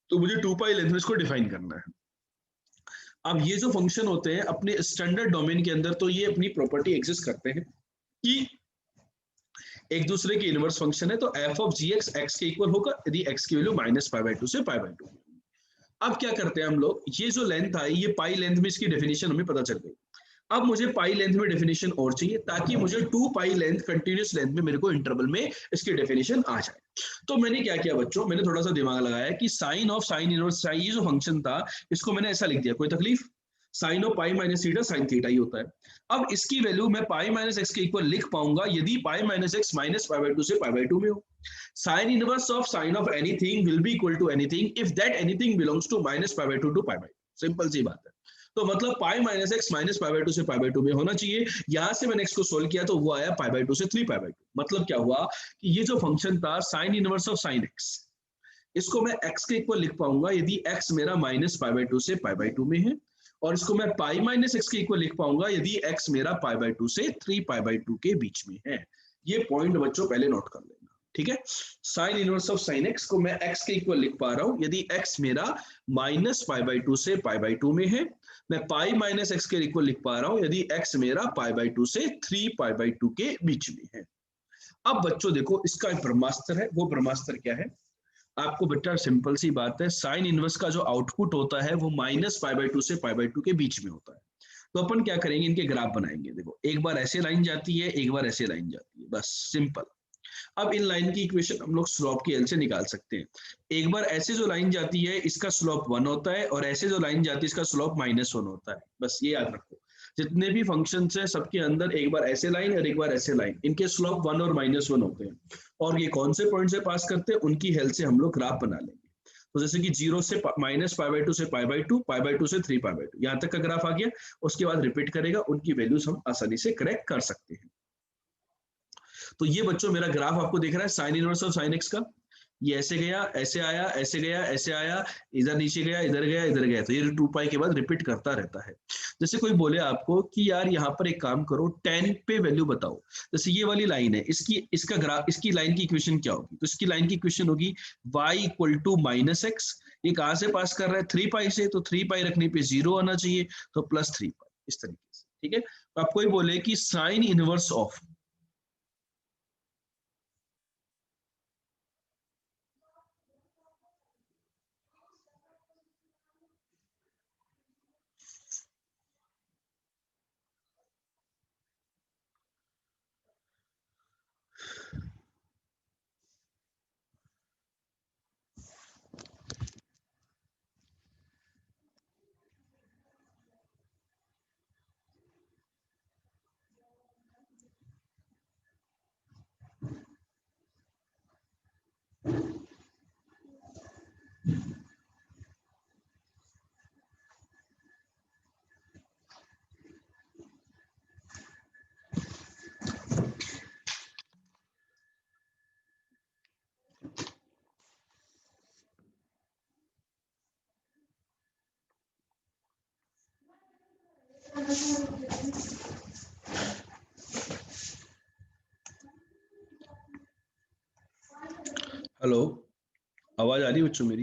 S1: तो मुझे 2π लेंथ में इसको डिफाइन करना है। अब ये जो फंक्शन होते हैं अपने स्टैंडर्ड डोमेन के अंदर तो ये अपनी प्रॉपर्टी एग्जिस्ट करते हैं कि एक दूसरे की इनवर्स फंक्शन है, तो f of g x x के इक्वल होगा यदि एक्स की वैल्यू -π/2 से π/2। अब क्या करते हैं हम लोग, ये जो लेंथ आई ये पाई लेंथ में इसकी डेफिनेशन हमें पता चल गई। अब मुझे पाई लेंथ में डेफिनेशन और चाहिए ताकि मुझे 2π लेंथ कंटिन्यूस लेंथ में मेरे को इंटरवल में इसकी डेफिनेशन आ जाए। तो मैंने क्या किया बच्चों, मैंने थोड़ा सा दिमाग लगाया कि साइन ऑफ साइन इनवर्स, ये जो फंक्शन था इसको मैंने ऐसा लिख दिया, कोई तकलीफ? Sine of pi minus theta sine theta ही होता है। अब इसकी वैल्यू मैं पाई माइनस एक्स के इक्वल लिख पाऊंगा यदि पाई माइनस एक्स -π/2 से π/2 में हो। Sine inverse of sine of anything will be equal to anything if that anything belongs to -π/2 to π/2। Simple सी बात है। तो मतलब पाई माइनस एक्स -π/2 से π/2 में होना चाहिए। यहां से मैंने एक्स को सोल्व किया तो वो आया π/2 से 3π/2। मतलब क्या हुआ कि ये जो फंक्शन था sign inverse of sine x, इसको मैं एक्स के इक्वल लिख पाऊंगा यदि एक्स मेरा -π/2 से π/2 में है, और इसको मैं पाई माइनस एक्स के इक्वल लिख पाऊंगा यदि एक्स मेरा π/2 से 3π/2 के बीच में है। ये पॉइंट बच्चों पहले नोट कर लेना। ठीक है। Sign inverse of sine x को मैं एक्स के इक्वल लिख पा रहा हूं यदि एक्स मेरा -π/2 से π/2 में है। मैं पाई माइनस एक्स के इक्वल लिख पा रहा हूं यदि एक्स मेरा π/2 से 3π/2 के बीच में है। अब बच्चों देखो इसका एक ब्रह्मास्त्र है, वो ब्रह्मास्त्र क्या है? आपको बेटा सिंपल सी बात है, साइन इनवर्स का जो आउटपुट होता है वो -π/2 से π/2 के बीच में होता है। तो अपन क्या करेंगे, इनके ग्राफ बनाएंगे। देखो एक बार ऐसे लाइन जाती है, एक बार ऐसे लाइन जाती है, बस सिंपल। अब इन लाइन की इक्वेशन हम लोग स्लोप की हेल्प से निकाल सकते हैं। एक बार ऐसे जो लाइन जाती है इसका स्लोप 1 होता है और ऐसे जो लाइन जाती है इसका स्लोप -1 होता है। बस ये याद रखो, जितने भी फंक्शंस हैं सबके अंदर एक बार ऐसे लाइन और एक बार ऐसे लाइन, इनके स्लोप 1 और -1 होते हैं। और ये कौन से पॉइंट से पास करते हैं उनकी हेल्प से हम लोग ग्राफ बना लेंगे। तो जैसे कि 0 से -π/2 से π/2, π/2 से 3π/2, यहाँ तक का ग्राफ आ गया। उसके बाद रिपीट करेगा, उनकी वैल्यूज हम आसानी से करेक्ट कर सकते हैं। तो ये बच्चों मेरा ग्राफ आपको दिख रहा है sign inverse of sine x का। ये ऐसे गया, ऐसे आया, ऐसे गया, ऐसे आया, इधर नीचे गया, इधर गया, इधर गया। तो ये 2π के बाद रिपीट करता रहता है। जैसे कोई बोले आपको कि यार यहाँ पर एक काम करो, 10 पे वैल्यू बताओ। जैसे ये वाली लाइन है, इसका ग्राफ, इसकी लाइन की इक्वेशन क्या होगी? तो इसकी लाइन की इक्वेशन होगी y = -x। ये कहाँ से पास कर रहा है? 3π से। तो 3π रखने पे 0 आना चाहिए, तो +3π, इस तरीके से। ठीक है। तो आप कोई बोले कि साइन इनवर्स ऑफ, हेलो, आवाज आ रही है बच्चों मेरी?